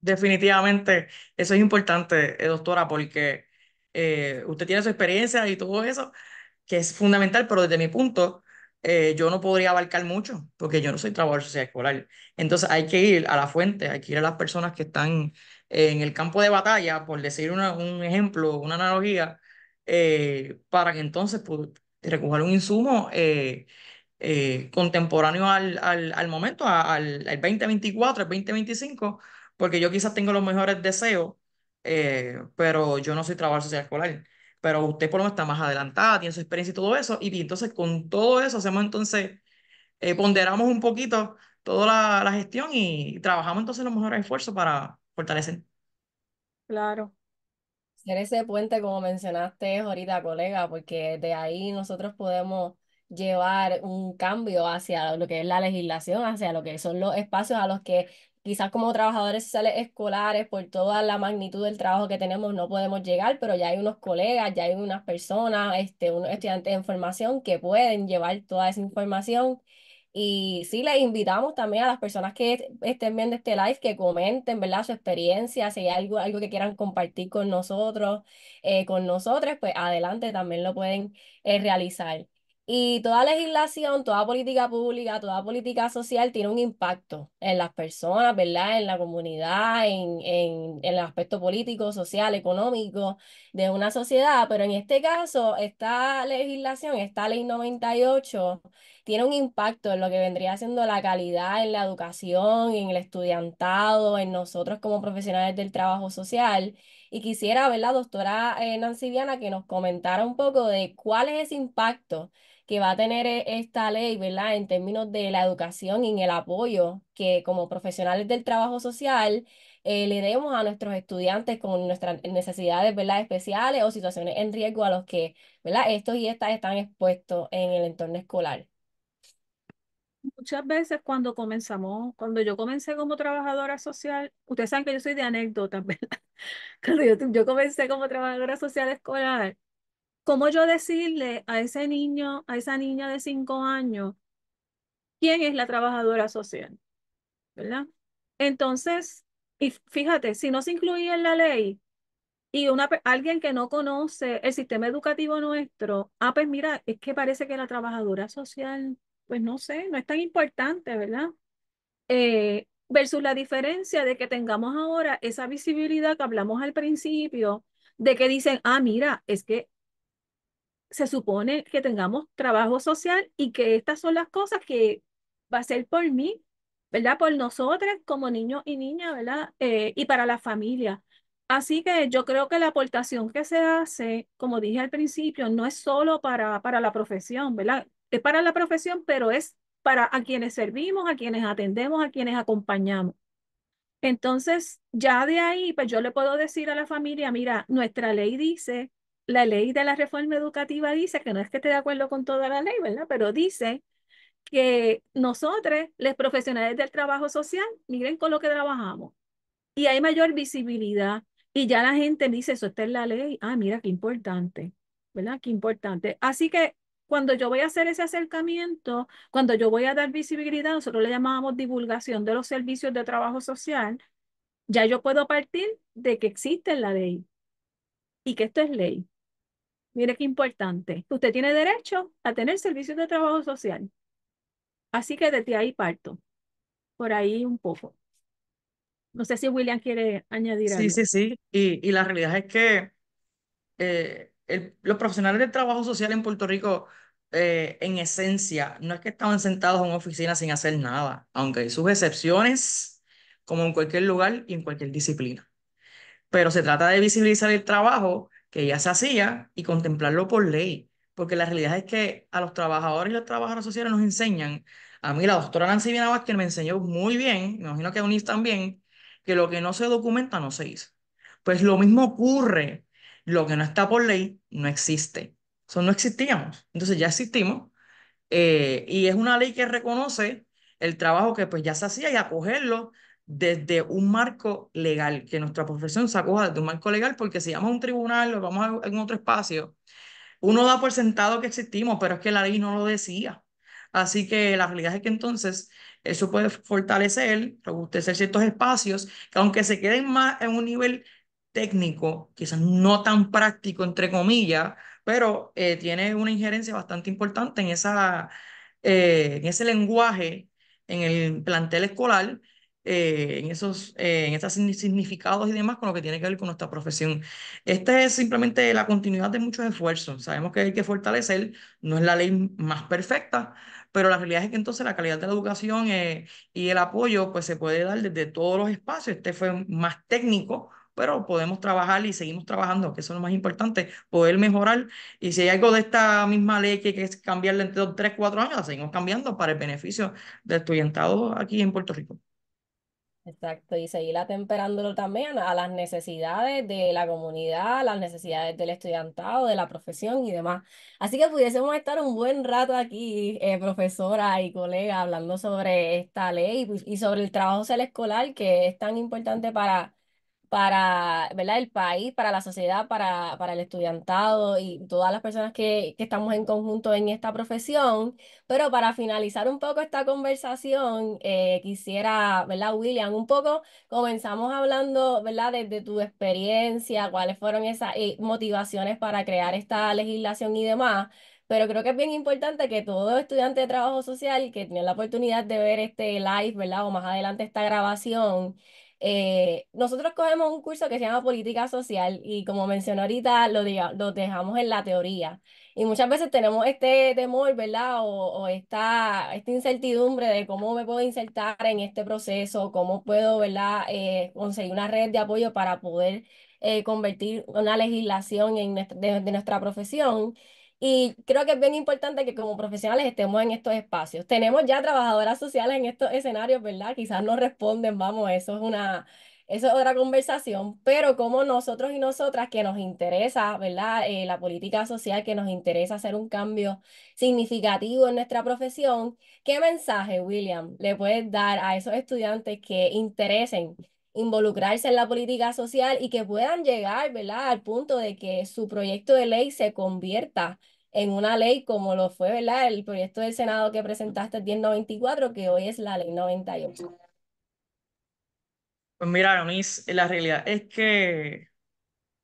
Definitivamente, eso es importante, doctora, porque usted tiene su experiencia y todo eso, que es fundamental, pero desde mi punto, yo no podría abarcar mucho, porque yo no soy trabajador social escolar. Entonces hay que ir a la fuente, hay que ir a las personas que están en el campo de batalla, por decir un ejemplo, una analogía, para que entonces recoger un insumo contemporáneo al momento, al 2024, al 2025, porque yo quizás tengo los mejores deseos, pero yo no soy trabajador social escolar. Pero usted por lo menos está más adelantada, tiene su experiencia y todo eso, y entonces con todo eso hacemos entonces, ponderamos un poquito toda la gestión y trabajamos entonces los mejores esfuerzos para fortalecer. Claro, Ser ese puente, como mencionaste ahorita, colega, porque de ahí nosotros podemos llevar un cambio hacia lo que es la legislación, hacia lo que son los espacios a los que quizás como trabajadores sociales escolares, por toda la magnitud del trabajo que tenemos, no podemos llegar, pero ya hay unos colegas, ya hay unas personas, unos estudiantes de formación que pueden llevar toda esa información. Y sí, les invitamos también a las personas que estén viendo este live que comenten, ¿verdad? Su experiencia, si hay algo que quieran compartir con nosotros, con nosotros, pues adelante, también lo pueden realizar. Y toda legislación, toda política pública, toda política social tiene un impacto en las personas, ¿verdad? En la comunidad, en el aspecto político, social, económico de una sociedad. Pero en este caso, esta legislación, esta ley 98 tiene un impacto en lo que vendría siendo la calidad en la educación, en el estudiantado, en nosotros como profesionales del trabajo social. Y quisiera, ¿verdad, doctora Nancy Viana, que nos comentara un poco de cuál es ese impacto que va a tener esta ley, ¿verdad? En términos de la educación y en el apoyo que como profesionales del trabajo social le demos a nuestros estudiantes con nuestras necesidades, ¿verdad? Especiales o situaciones en riesgo a los que, ¿verdad? Estos y estas están expuestos en el entorno escolar. Muchas veces cuando yo comencé como trabajadora social, ustedes saben que yo soy de anécdotas, ¿verdad? Cuando yo comencé como trabajadora social escolar, ¿cómo yo decirle a ese niño, a esa niña de 5 años, quién es la trabajadora social? ¿Verdad? Entonces, y fíjate, si no se incluía en la ley y alguien que no conoce el sistema educativo nuestro, pues mira, es que parece que la trabajadora social, pues no sé, no es tan importante, ¿verdad? Versus la diferencia de que tengamos ahora esa visibilidad que hablamos al principio, de que dicen, mira, es que se supone que tengamos trabajo social y que estas son las cosas que va a ser por mí, ¿verdad? Por nosotros como niños y niñas, ¿verdad? Y para la familia. Así que yo creo que la aportación que se hace, como dije al principio, no es solo para la profesión, ¿verdad? Es para la profesión, pero es para a quienes servimos, a quienes atendemos, a quienes acompañamos. Entonces, ya de ahí, pues yo le puedo decir a la familia, mira, nuestra ley dice, la ley de la reforma educativa dice, que no es que esté de acuerdo con toda la ley, ¿verdad? Pero dice que nosotros, los profesionales del trabajo social, miren con lo que trabajamos. Y hay mayor visibilidad. Y ya la gente dice, eso está en la ley. Mira, qué importante, ¿verdad? Qué importante. Así que cuando yo voy a hacer ese acercamiento, cuando yo voy a dar visibilidad, nosotros le llamábamos divulgación de los servicios de trabajo social, ya yo puedo partir de que existe la ley y que esto es ley. Mire qué importante. Usted tiene derecho a tener servicios de trabajo social. Así que desde ahí parto, por ahí un poco. No sé si William quiere añadir Sí, algo. sí, sí. Y la realidad es que los profesionales del trabajo social en Puerto Rico, en esencia, no es que estaban sentados en una oficina sin hacer nada, aunque hay sus excepciones, como en cualquier lugar y en cualquier disciplina. Pero se trata de visibilizar el trabajo que ya se hacía y contemplarlo por ley, porque la realidad es que a los trabajadores y las trabajadoras sociales nos enseñan, a mí la doctora Nancy Viana Vázquez me enseñó muy bien, me imagino que a Eunice también, que lo que no se documenta no se hizo. Pues lo mismo ocurre, lo que no está por ley no existe. Eso no existíamos, entonces ya existimos y es una ley que reconoce el trabajo que pues ya se hacía y acogerlo desde un marco legal, que nuestra profesión se acoja desde un marco legal, porque si vamos a un tribunal o vamos a algún otro espacio, uno da por sentado que existimos, pero es que la ley no lo decía. Así que la realidad es que entonces eso puede fortalecer, robustecer ciertos espacios que aunque se queden más en un nivel técnico, quizás no tan práctico, entre comillas, pero tiene una injerencia bastante importante en ese lenguaje, en el plantel escolar, en estos significados y demás con lo que tiene que ver con nuestra profesión. Este es simplemente la continuidad de muchos esfuerzos. Sabemos que hay que fortalecer, no es la ley más perfecta, pero la realidad es que entonces la calidad de la educación y el apoyo pues se puede dar desde todos los espacios. Este fue más técnico, pero podemos trabajar y seguimos trabajando, que eso es lo más importante, poder mejorar. Y si hay algo de esta misma ley que hay que cambiarla entre 3, 4 años, la seguimos cambiando para el beneficio del estudiantado aquí en Puerto Rico. Exacto, y seguir atemperándolo también a las necesidades de la comunidad, las necesidades del estudiantado, de la profesión y demás. Así que pudiésemos estar un buen rato aquí, profesora y colega, hablando sobre esta ley y sobre el trabajo social escolar que es tan importante para, ¿verdad? El país, para la sociedad, para el estudiantado y todas las personas que estamos en conjunto en esta profesión. Pero para finalizar un poco esta conversación, quisiera, ¿verdad, William? Un poco comenzamos hablando, ¿verdad? Desde tu experiencia, cuáles fueron esas motivaciones para crear esta legislación y demás. Pero creo que es bien importante que todo estudiante de trabajo social que tiene la oportunidad de ver este live, ¿verdad? O más adelante esta grabación, nosotros cogemos un curso que se llama Política Social y como mencioné ahorita, lo dejamos en la teoría. Y muchas veces tenemos este temor, ¿verdad? O esta incertidumbre de cómo me puedo insertar en este proceso, cómo puedo, ¿verdad? Conseguir una red de apoyo para poder convertir una legislación de nuestra profesión. Y creo que es bien importante que como profesionales estemos en estos espacios. Tenemos ya trabajadoras sociales en estos escenarios, ¿verdad? Quizás no responden, vamos, eso es otra conversación, pero como nosotros y nosotras que nos interesa, ¿verdad? La política social, que nos interesa hacer un cambio significativo en nuestra profesión, ¿qué mensaje, William, le puedes dar a esos estudiantes que interesen involucrarse en la política social y que puedan llegar, ¿verdad? Al punto de que su proyecto de ley se convierta en una ley como lo fue, ¿verdad? El proyecto del Senado que presentaste el 1094, que hoy es la ley 98. Pues mira, Eunice, la realidad es que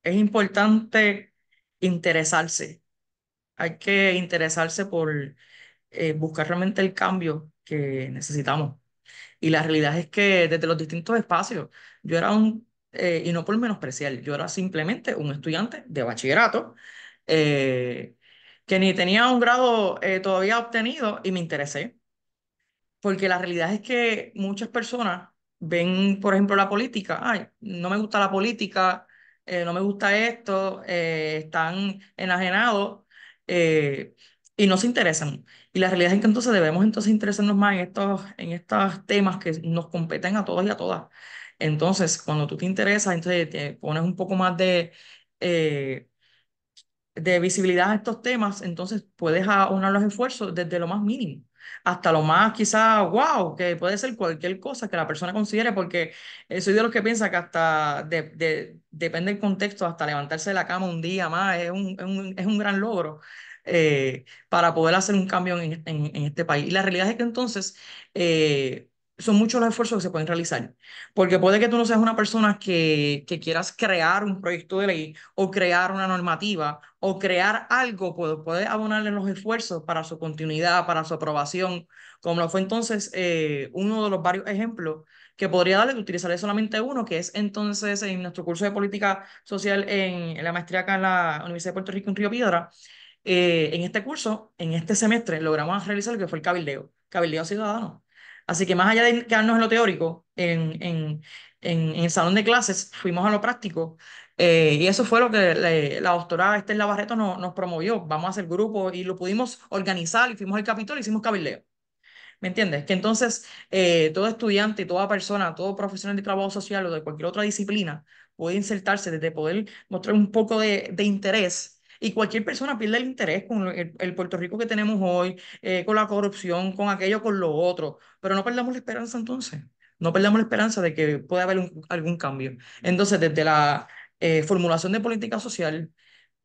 es importante interesarse. Hay que interesarse por buscar realmente el cambio que necesitamos. Y la realidad es que desde los distintos espacios, yo era y no por menospreciar, yo era simplemente un estudiante de bachillerato que ni tenía un grado todavía obtenido y me interesé. Porque la realidad es que muchas personas ven, por ejemplo, la política, ay, no me gusta la política, no me gusta esto, están enajenados y no se interesan. Y la realidad es que entonces debemos entonces interesarnos más en estos temas que nos competen a todos y a todas. Entonces, cuando tú te interesas, entonces te pones un poco más eh, de visibilidad a estos temas, entonces puedes aunar los esfuerzos desde lo más mínimo hasta lo más quizá wow, que puede ser cualquier cosa que la persona considere, porque soy de los que piensa que hasta depende del contexto, hasta levantarse de la cama un día más es un gran logro para poder hacer un cambio en este país. Y la realidad es que entonces son muchos los esfuerzos que se pueden realizar, porque puede que tú no seas una persona que quieras crear un proyecto de ley o crear una normativa o crear algo, puede abonarle los esfuerzos para su continuidad, para su aprobación, como lo fue entonces uno de los varios ejemplos que podría darle, utilizaré solamente uno, que es entonces en nuestro curso de política social en la maestría acá en la Universidad de Puerto Rico en Río Piedra. En este curso, en este semestre, logramos realizar lo que fue el cabildeo ciudadano. Así que más allá de quedarnos en lo teórico, en el salón de clases, fuimos a lo práctico y eso fue lo que la doctora Estela Barreto nos promovió. Vamos a hacer grupo y lo pudimos organizar y fuimos al Capitolio y hicimos cabildeo. ¿Me entiendes? Que entonces todo estudiante, toda persona, todo profesional de trabajo social o de cualquier otra disciplina puede insertarse desde poder mostrar un poco de interés. Y cualquier persona pierde el interés con el Puerto Rico que tenemos hoy, con la corrupción, con aquello, con lo otro. Pero no perdamos la esperanza entonces. No perdamos la esperanza de que pueda haber algún cambio. Entonces, desde la formulación de política social,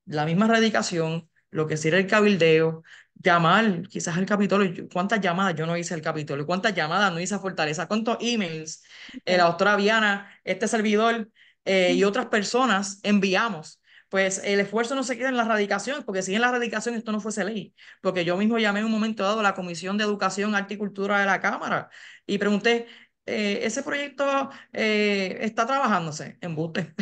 la misma radicación, lo que sirve el cabildeo, llamar quizás al Capitolio. ¿Cuántas llamadas yo no hice al Capitolio? ¿Cuántas llamadas no hice a Fortaleza? ¿Cuántos emails la Ok. doctora Viana, este servidor y otras personas enviamos? Pues el esfuerzo no se queda en la radicación, porque si en la radicación esto no fuese ley, porque yo mismo llamé en un momento dado a la Comisión de Educación, Arte y Cultura de la Cámara y pregunté, ¿ese proyecto está trabajándose? Embuste.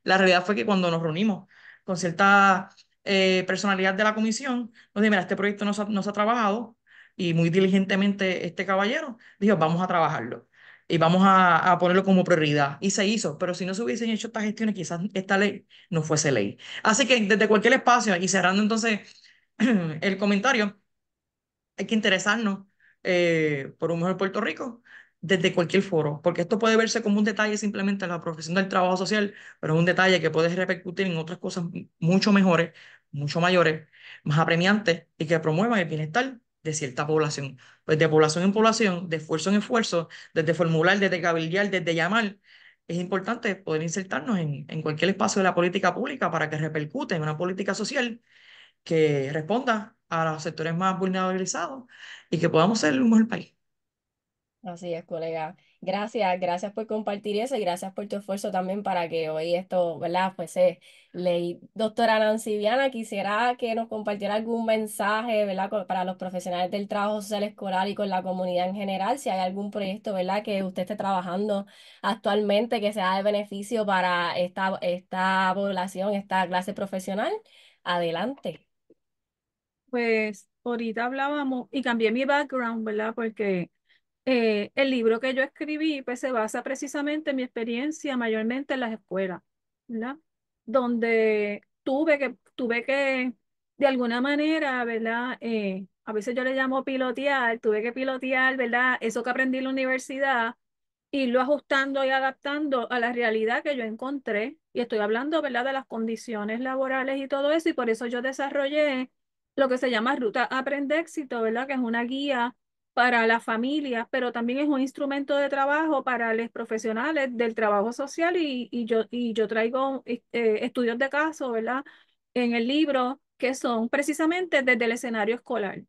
La realidad fue que cuando nos reunimos con cierta personalidad de la comisión, nos dijo, mira, este proyecto no se ha trabajado y muy diligentemente este caballero dijo, vamos a trabajarlo y vamos a ponerlo como prioridad. Y se hizo, pero si no se hubiesen hecho estas gestiones, quizás esta ley no fuese ley. Así que desde cualquier espacio, y cerrando entonces el comentario, hay que interesarnos por un mejor Puerto Rico desde cualquier foro, porque esto puede verse como un detalle simplemente en la profesión del trabajo social, pero es un detalle que puede repercutir en otras cosas mucho mejores, mucho mayores, más apremiantes y que promuevan el bienestar de cierta población. Pues de población en población, de esfuerzo en esfuerzo, desde formular, desde cabildear, desde llamar, es importante poder insertarnos en cualquier espacio de la política pública para que repercute en una política social que responda a los sectores más vulnerabilizados y que podamos ser un mejor país. Así es, colega. Gracias, gracias por compartir eso y gracias por tu esfuerzo también para que hoy esto, ¿verdad? Pues ley. Doctora Nancy Viana, quisiera que nos compartiera algún mensaje, ¿verdad? Para los profesionales del trabajo social escolar y con la comunidad en general, si hay algún proyecto, ¿verdad? Que usted esté trabajando actualmente que sea de beneficio para esta población, esta clase profesional. Adelante. Pues ahorita hablábamos y cambié mi background, ¿verdad? Porque el libro que yo escribí pues se basa precisamente en mi experiencia mayormente en las escuelas, ¿verdad? Donde tuve que de alguna manera, ¿verdad? A veces yo le llamo pilotear, tuve que pilotear, ¿verdad? Eso que aprendí en la universidad, irlo ajustando y adaptando a la realidad que yo encontré. Y estoy hablando, ¿verdad?, de las condiciones laborales y todo eso, y por eso yo desarrollé lo que se llama Ruta Aprende Éxito, ¿verdad?, que es una guía para las familias, pero también es un instrumento de trabajo para los profesionales del trabajo social y yo traigo estudios de caso, ¿verdad?, en el libro que son precisamente desde el escenario escolar,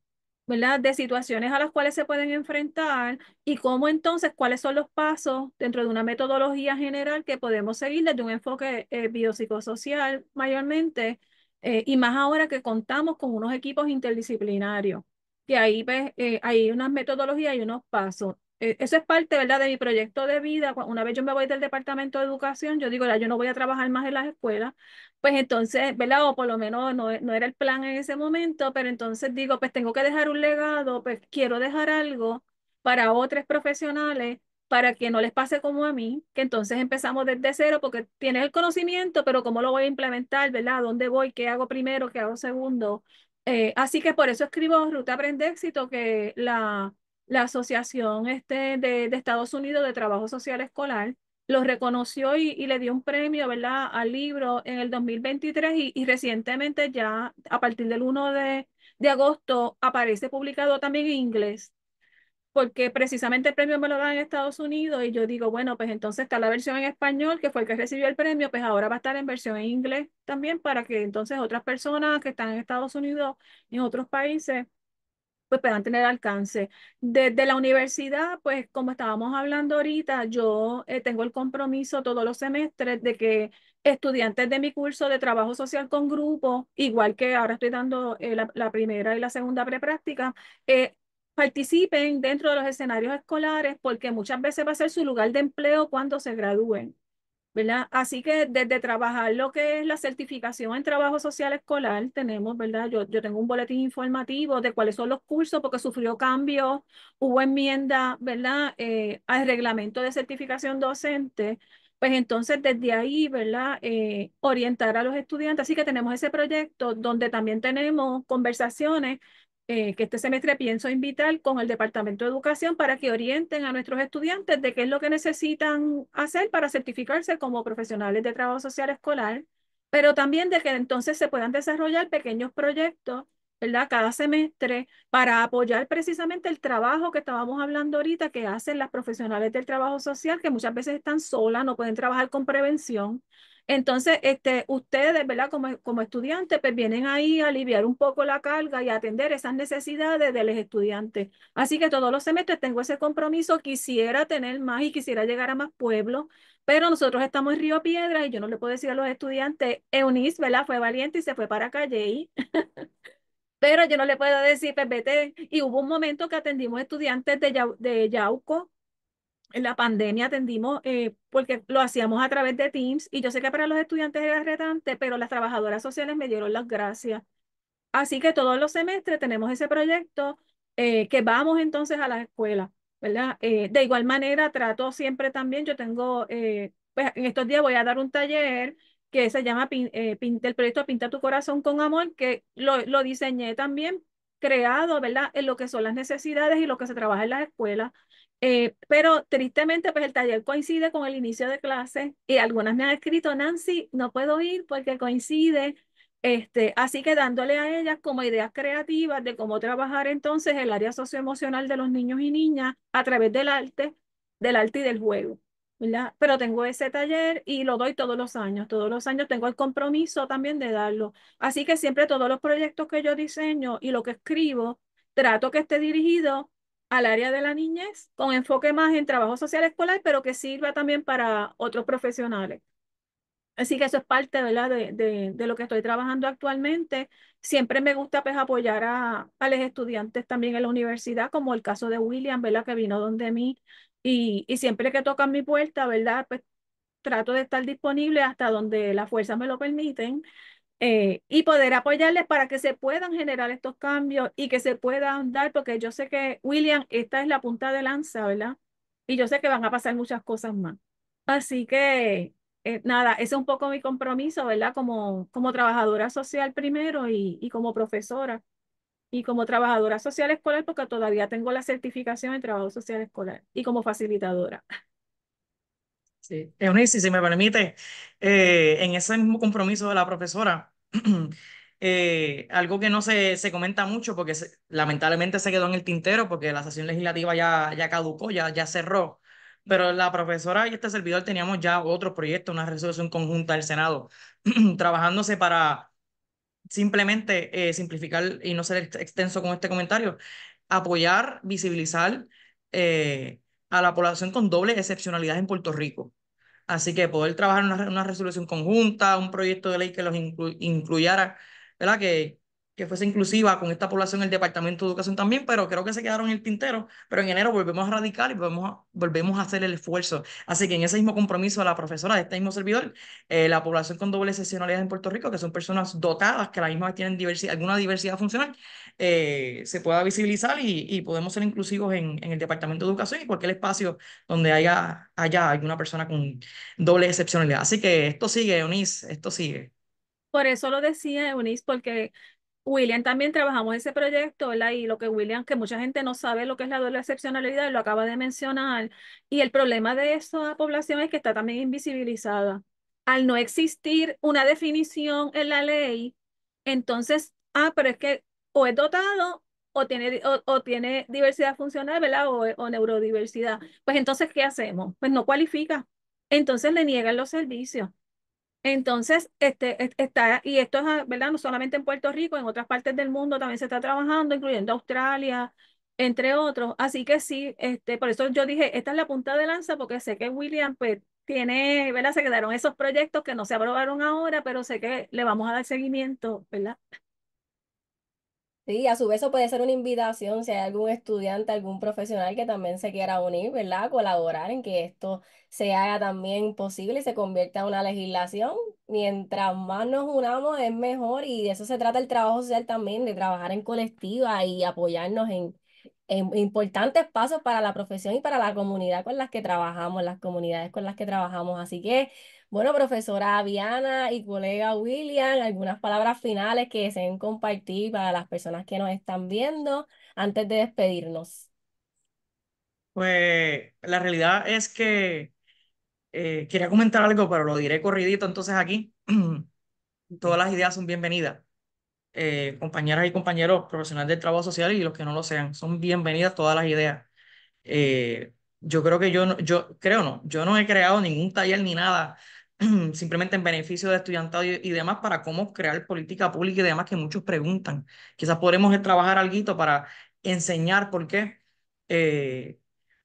¿verdad?, de situaciones a las cuales se pueden enfrentar y cómo entonces, cuáles son los pasos dentro de una metodología general que podemos seguir desde un enfoque biopsicosocial mayormente, y más ahora que contamos con unos equipos interdisciplinarios, que ahí pues, hay unas metodologías y unos pasos. Eso es parte, ¿verdad?, de mi proyecto de vida. Una vez yo me voy del departamento de educación, yo digo, ya yo no voy a trabajar más en las escuelas, pues entonces, ¿verdad? O por lo menos no era el plan en ese momento, pero entonces digo, pues tengo que dejar un legado, pues quiero dejar algo para otros profesionales, para que no les pase como a mí, que entonces empezamos desde cero porque tienes el conocimiento, pero ¿cómo lo voy a implementar, verdad? ¿A dónde voy? ¿Qué hago primero? ¿Qué hago segundo? Así que por eso escribo Ruta Aprende Éxito, que la Asociación de Estados Unidos de Trabajo Social Escolar lo reconoció y le dio un premio, ¿verdad?, al libro en el 2023 y recientemente ya a partir del 1 de agosto aparece publicado también en inglés, porque precisamente el premio me lo dan en Estados Unidos y yo digo, bueno, pues entonces está la versión en español, que fue el que recibió el premio, pues ahora va a estar en versión en inglés también para que entonces otras personas que están en Estados Unidos y en otros países pues puedan tener alcance. Desde la universidad, pues como estábamos hablando ahorita, yo tengo el compromiso todos los semestres de que estudiantes de mi curso de trabajo social con grupo, igual que ahora estoy dando la primera y la segunda prepráctica, participen dentro de los escenarios escolares porque muchas veces va a ser su lugar de empleo cuando se gradúen, ¿verdad? Así que desde trabajar lo que es la certificación en trabajo social escolar, tenemos, ¿verdad? Yo tengo un boletín informativo de cuáles son los cursos porque sufrió cambios, hubo enmienda, ¿verdad? Al reglamento de certificación docente. Pues entonces desde ahí, ¿verdad? Orientar a los estudiantes. Así que tenemos ese proyecto donde también tenemos conversaciones que este semestre pienso invitar con el Departamento de Educación para que orienten a nuestros estudiantes de qué es lo que necesitan hacer para certificarse como profesionales de trabajo social escolar, pero también de que entonces se puedan desarrollar pequeños proyectos, ¿verdad?, cada semestre para apoyar precisamente el trabajo que estábamos hablando ahorita que hacen las profesionales del trabajo social, que muchas veces están solas, no pueden trabajar con prevención. Entonces, ustedes, ¿verdad? Como estudiantes, pues vienen ahí a aliviar un poco la carga y a atender esas necesidades de los estudiantes. Así que todos los semestres tengo ese compromiso. Quisiera tener más y quisiera llegar a más pueblos, pero nosotros estamos en Río Piedra y yo no le puedo decir a los estudiantes, Eunice, ¿verdad? Fue valiente y se fue para Calley, pero yo no le puedo decir, pues vete. Y hubo un momento que atendimos estudiantes de Yauco en la pandemia atendimos, porque lo hacíamos a través de Teams, y yo sé que para los estudiantes era retante, pero las trabajadoras sociales me dieron las gracias. Así que todos los semestres tenemos ese proyecto, que vamos entonces a las escuelas, ¿verdad? De igual manera, trato siempre también, yo tengo, pues en estos días voy a dar un taller que se llama el proyecto Pinta tu corazón con amor, que lo diseñé también creado, ¿verdad? En lo que son las necesidades y lo que se trabaja en las escuelas. Pero tristemente, pues el taller coincide con el inicio de clases y algunas me han escrito, Nancy, no puedo ir porque coincide. Así que dándole a ellas como ideas creativas de cómo trabajar entonces el área socioemocional de los niños y niñas a través del arte y del juego. ¿Verdad? Pero tengo ese taller y lo doy todos los años. Todos los años tengo el compromiso también de darlo. Así que siempre todos los proyectos que yo diseño y lo que escribo, trato que esté dirigido al área de la niñez, con enfoque más en trabajo social escolar, pero que sirva también para otros profesionales. Así que eso es parte, ¿verdad? De lo que estoy trabajando actualmente. Siempre me gusta pues apoyar a los estudiantes también en la universidad, como el caso de William, ¿verdad? Que vino donde mí y siempre que tocan mi puerta, ¿verdad? Pues trato de estar disponible hasta donde las fuerzas me lo permiten y poder apoyarles para que se puedan generar estos cambios y que se puedan dar, porque yo sé que, William, esta es la punta de lanza, ¿verdad? Y yo sé que van a pasar muchas cosas más. Así que, nada, ese es un poco mi compromiso, ¿verdad? Como trabajadora social primero y como profesora y como trabajadora social escolar, porque todavía tengo la certificación en trabajo social escolar y como facilitadora. Sí. Eunice, si me permite, en ese mismo compromiso de la profesora, algo que no se comenta mucho porque lamentablemente se quedó en el tintero porque la sesión legislativa ya caducó, ya cerró, pero la profesora y este servidor teníamos ya otro proyecto, una resolución conjunta del Senado, trabajándose para simplemente simplificar y no ser extenso con este comentario, apoyar, visibilizar a la población con doble excepcionalidad en Puerto Rico. Así que poder trabajar en una resolución conjunta, un proyecto de ley que los incluyera, ¿verdad? Que fuese inclusiva con esta población, el Departamento de Educación también, pero creo que se quedaron en el tintero. Pero en enero volvemos a radicar y volvemos a hacer el esfuerzo. Así que en ese mismo compromiso de la profesora de este mismo servidor, la población con doble excepcionalidad en Puerto Rico, que son personas dotadas, que a la misma vez tienen alguna diversidad funcional, se pueda visibilizar y podemos ser inclusivos en el Departamento de Educación y cualquier espacio donde haya alguna persona con doble excepcionalidad. Así que esto sigue, Eunice, esto sigue. Por eso lo decía Eunice, porque William también trabajamos ese proyecto, ¿verdad? Y lo que William, que mucha gente no sabe lo que es la doble excepcionalidad, lo acaba de mencionar. Y el problema de esa población es que está también invisibilizada. Al no existir una definición en la ley, entonces, pero es que o es dotado o tiene diversidad funcional, ¿verdad? O neurodiversidad. Pues entonces, ¿qué hacemos? Pues no cualifica. Entonces le niegan los servicios. Entonces, está, y esto es, ¿verdad? No solamente en Puerto Rico, en otras partes del mundo también se está trabajando, incluyendo Australia, entre otros. Así que sí, por eso yo dije, esta es la punta de lanza, porque sé que William, pues, tiene, ¿verdad? Se quedaron esos proyectos que no se aprobaron ahora, pero sé que le vamos a dar seguimiento, ¿verdad? Sí, a su vez eso puede ser una invitación si hay algún estudiante, algún profesional que también se quiera unir, ¿verdad? Colaborar en que esto se haga también posible y se convierta en una legislación. Mientras más nos unamos es mejor y de eso se trata el trabajo social también, de trabajar en colectiva y apoyarnos en importantes pasos para la profesión y para la comunidad con las que trabajamos, las comunidades con las que trabajamos. Así que, bueno, profesora Viana y colega William, algunas palabras finales que deseen compartir para las personas que nos están viendo antes de despedirnos. Pues la realidad es que quería comentar algo, pero lo diré corridito. Entonces aquí todas las ideas son bienvenidas. Compañeras y compañeros profesionales del trabajo social y los que no lo sean, son bienvenidas todas las ideas. Yo creo que yo creo no, yo no he creado ningún taller ni nada, simplemente en beneficio de estudiantado y demás para cómo crear política pública y demás que muchos preguntan. Quizás podremos trabajar algo para enseñar por qué. Eh,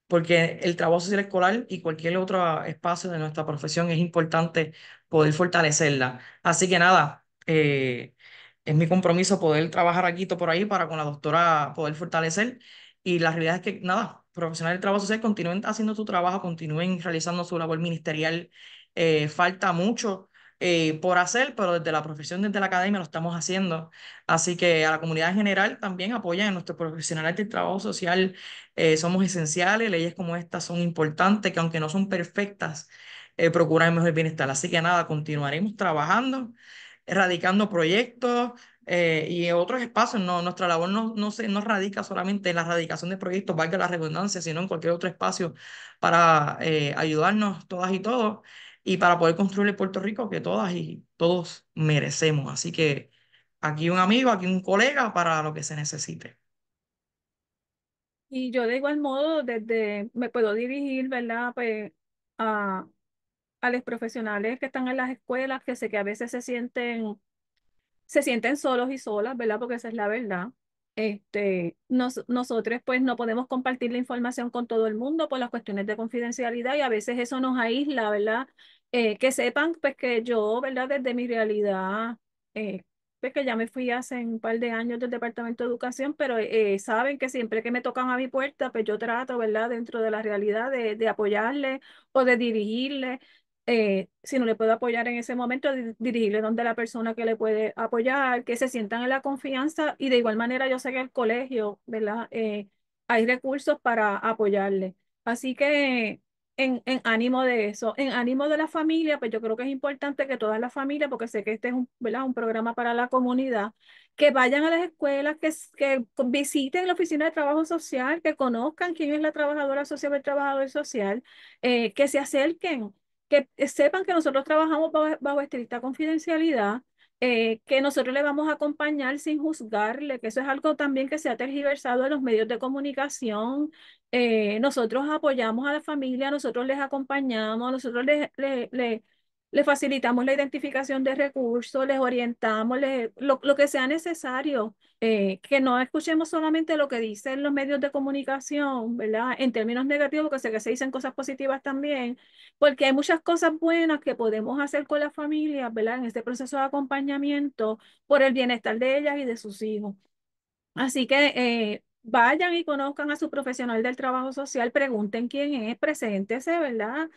Porque el trabajo social escolar y cualquier otro espacio de nuestra profesión es importante poder fortalecerla. Así que nada, es mi compromiso poder trabajar aquí por ahí para con la doctora poder fortalecer. Y la realidad es que nada, profesionales del trabajo social continúen haciendo su trabajo, continúen realizando su labor ministerial. Falta mucho por hacer, pero desde la profesión, desde la academia lo estamos haciendo. Así que a la comunidad en general también apoyan a nuestros profesionales del trabajo social. Somos esenciales, leyes como estas son importantes, que aunque no son perfectas, procuran el mejor bienestar. Así que nada, continuaremos trabajando, erradicando proyectos, y en otros espacios. No, nuestra labor no radica solamente en la radicación de proyectos, valga la redundancia, sino en cualquier otro espacio para ayudarnos todas y todos y para poder construir el Puerto Rico que todas y todos merecemos. Así que aquí un amigo, aquí un colega para lo que se necesite. Y yo de igual modo, desde me puedo dirigir, ¿verdad? Pues a los profesionales que están en las escuelas, que sé que a veces se sienten solos y solas, ¿verdad? Porque esa es la verdad. Nosotros pues no podemos compartir la información con todo el mundo por las cuestiones de confidencialidad y a veces eso nos aísla, ¿verdad? Que sepan pues que yo, ¿verdad? Desde mi realidad, pues que ya me fui hace un par de años del Departamento de Educación, pero saben que siempre que me tocan a mi puerta, pues yo trato, ¿verdad? Dentro de la realidad de apoyarle o de dirigirle si no le puedo apoyar en ese momento, dirigirle donde la persona que le puede apoyar, que se sientan en la confianza y de igual manera yo sé que el colegio, ¿verdad? Hay recursos para apoyarle. Así que en ánimo de eso, en ánimo de la familia, pues yo creo que es importante que todas las familias, porque sé que este es un, ¿verdad? Un programa para la comunidad, que vayan a las escuelas, que visiten la oficina de trabajo social, que conozcan quién es la trabajadora social o el trabajador social, que se acerquen que sepan que nosotros trabajamos bajo estricta confidencialidad, que nosotros le vamos a acompañar sin juzgarle, que eso es algo también que se ha tergiversado en los medios de comunicación. Nosotros apoyamos a la familia, nosotros les acompañamos, nosotros les facilitamos la identificación de recursos, les orientamos, lo que sea necesario. Que no escuchemos solamente lo que dicen los medios de comunicación, ¿verdad? En términos negativos, porque sé que se dicen cosas positivas también, porque hay muchas cosas buenas que podemos hacer con las familias, ¿verdad? En este proceso de acompañamiento por el bienestar de ellas y de sus hijos. Así que vayan y conozcan a su profesional del trabajo social, pregunten quién es, preséntese, ¿verdad?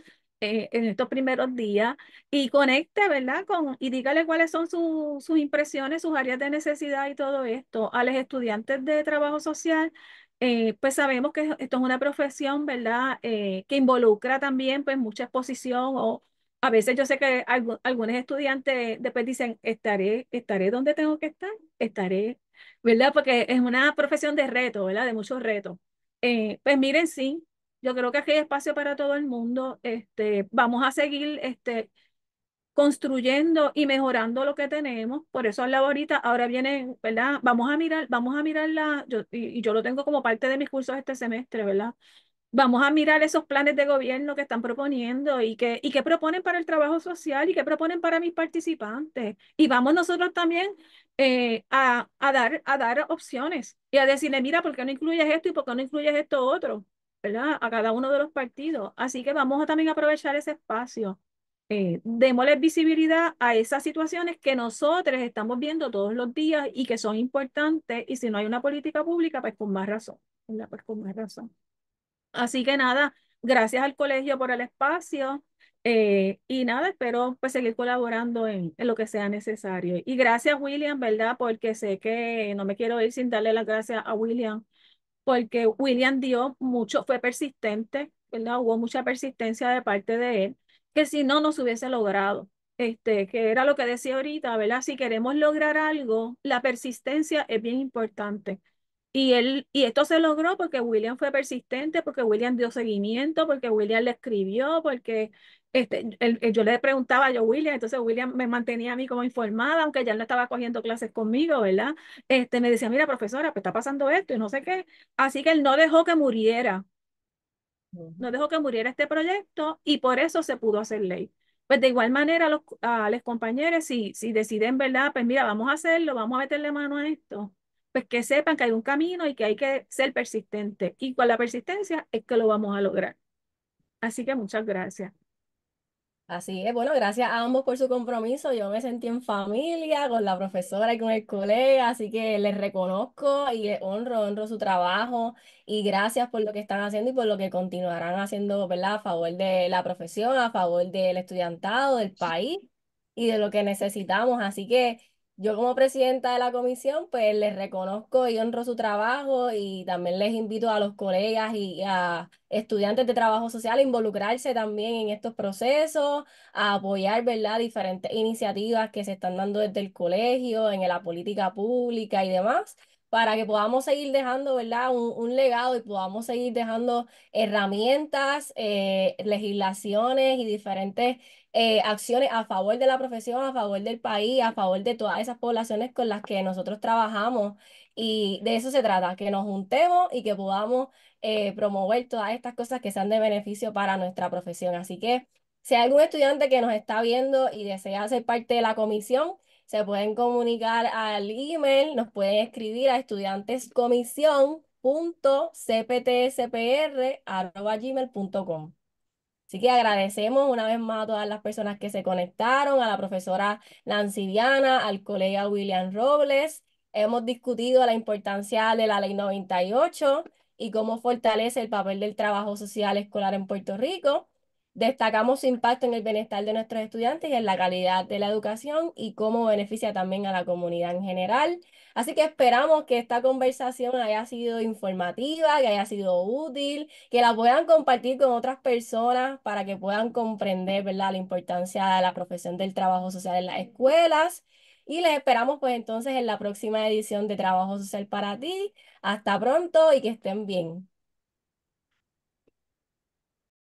En estos primeros días y conecte, ¿verdad? Y dígale cuáles son sus impresiones, sus áreas de necesidad y todo esto. A los estudiantes de trabajo social, pues sabemos que esto es una profesión, ¿verdad? Que involucra también pues mucha exposición o a veces yo sé que algunos estudiantes después dicen, estaré donde tengo que estar, estaré, ¿verdad? Porque es una profesión de reto, ¿verdad? De muchos retos. Pues miren, sí, yo creo que aquí hay espacio para todo el mundo. Vamos a seguir construyendo y mejorando lo que tenemos. Por eso hablaba ahorita, ahora viene, ¿verdad? Vamos a mirar y yo lo tengo como parte de mis cursos este semestre, ¿verdad? Vamos a mirar esos planes de gobierno que están proponiendo y qué proponen para el trabajo social y qué proponen para mis participantes. Y vamos nosotros también a dar opciones y a decirle, mira, ¿por qué no incluyes esto y por qué no incluyes esto otro? ¿Verdad? A cada uno de los partidos. Así que vamos a también aprovechar ese espacio. Démosle visibilidad a esas situaciones que nosotros estamos viendo todos los días y que son importantes. Y si no hay una política pública, pues con más razón. ¿Verdad? Pues con más razón. Así que nada, gracias al colegio por el espacio y nada, espero pues seguir colaborando en lo que sea necesario. Y gracias William, ¿verdad? Porque sé que no me quiero ir sin darle las gracias a William, porque William dio mucho, fue persistente, ¿verdad? Hubo mucha persistencia de parte de él, que si no, no se hubiese logrado. Que era lo que decía ahorita, ¿verdad? Si queremos lograr algo, la persistencia es bien importante. Y esto se logró porque William fue persistente, porque William dio seguimiento, porque William le escribió, porque yo le preguntaba a William, entonces William me mantenía a mí como informada, aunque ya él no estaba cogiendo clases conmigo, ¿verdad? Me decía, mira, profesora, pues está pasando esto y no sé qué. Así que él no dejó que muriera, no dejó que muriera este proyecto y por eso se pudo hacer ley. Pues de igual manera a los compañeros, si deciden, ¿verdad? Pues mira, vamos a hacerlo, vamos a meterle mano a esto, pues que sepan que hay un camino y que hay que ser persistente. Y con la persistencia es que lo vamos a lograr. Así que muchas gracias. Así es, bueno, gracias a ambos por su compromiso. Yo me sentí en familia con la profesora y con el colega, así que les reconozco y les honro su trabajo y gracias por lo que están haciendo y por lo que continuarán haciendo, ¿verdad? A favor de la profesión, a favor del estudiantado, del país y de lo que necesitamos. Así que yo como presidenta de la comisión, pues les reconozco y honro su trabajo y también les invito a los colegas y a estudiantes de trabajo social a involucrarse también en estos procesos, a apoyar, ¿verdad?, diferentes iniciativas que se están dando desde el colegio, en la política pública y demás, para que podamos seguir dejando, ¿verdad?, un legado y podamos seguir dejando herramientas, legislaciones y diferentes acciones a favor de la profesión, a favor del país, a favor de todas esas poblaciones con las que nosotros trabajamos. Y de eso se trata, que nos juntemos y que podamos promover todas estas cosas que sean de beneficio para nuestra profesión. Así que si hay algún estudiante que nos está viendo y desea ser parte de la comisión, se pueden comunicar al email, nos pueden escribir a estudiantescomisión.cptspr@gmail.com. Así que agradecemos una vez más a todas las personas que se conectaron, a la profesora Nancy Diana, al colega William Robles. Hemos discutido la importancia de la Ley 98 y cómo fortalece el papel del trabajo social escolar en Puerto Rico. Destacamos su impacto en el bienestar de nuestros estudiantes y en la calidad de la educación y cómo beneficia también a la comunidad en general. Así que esperamos que esta conversación haya sido informativa, que haya sido útil, que la puedan compartir con otras personas para que puedan comprender, ¿verdad?, la importancia de la profesión del trabajo social en las escuelas. Y les esperamos pues entonces en la próxima edición de Trabajo Social para ti. Hasta pronto y que estén bien.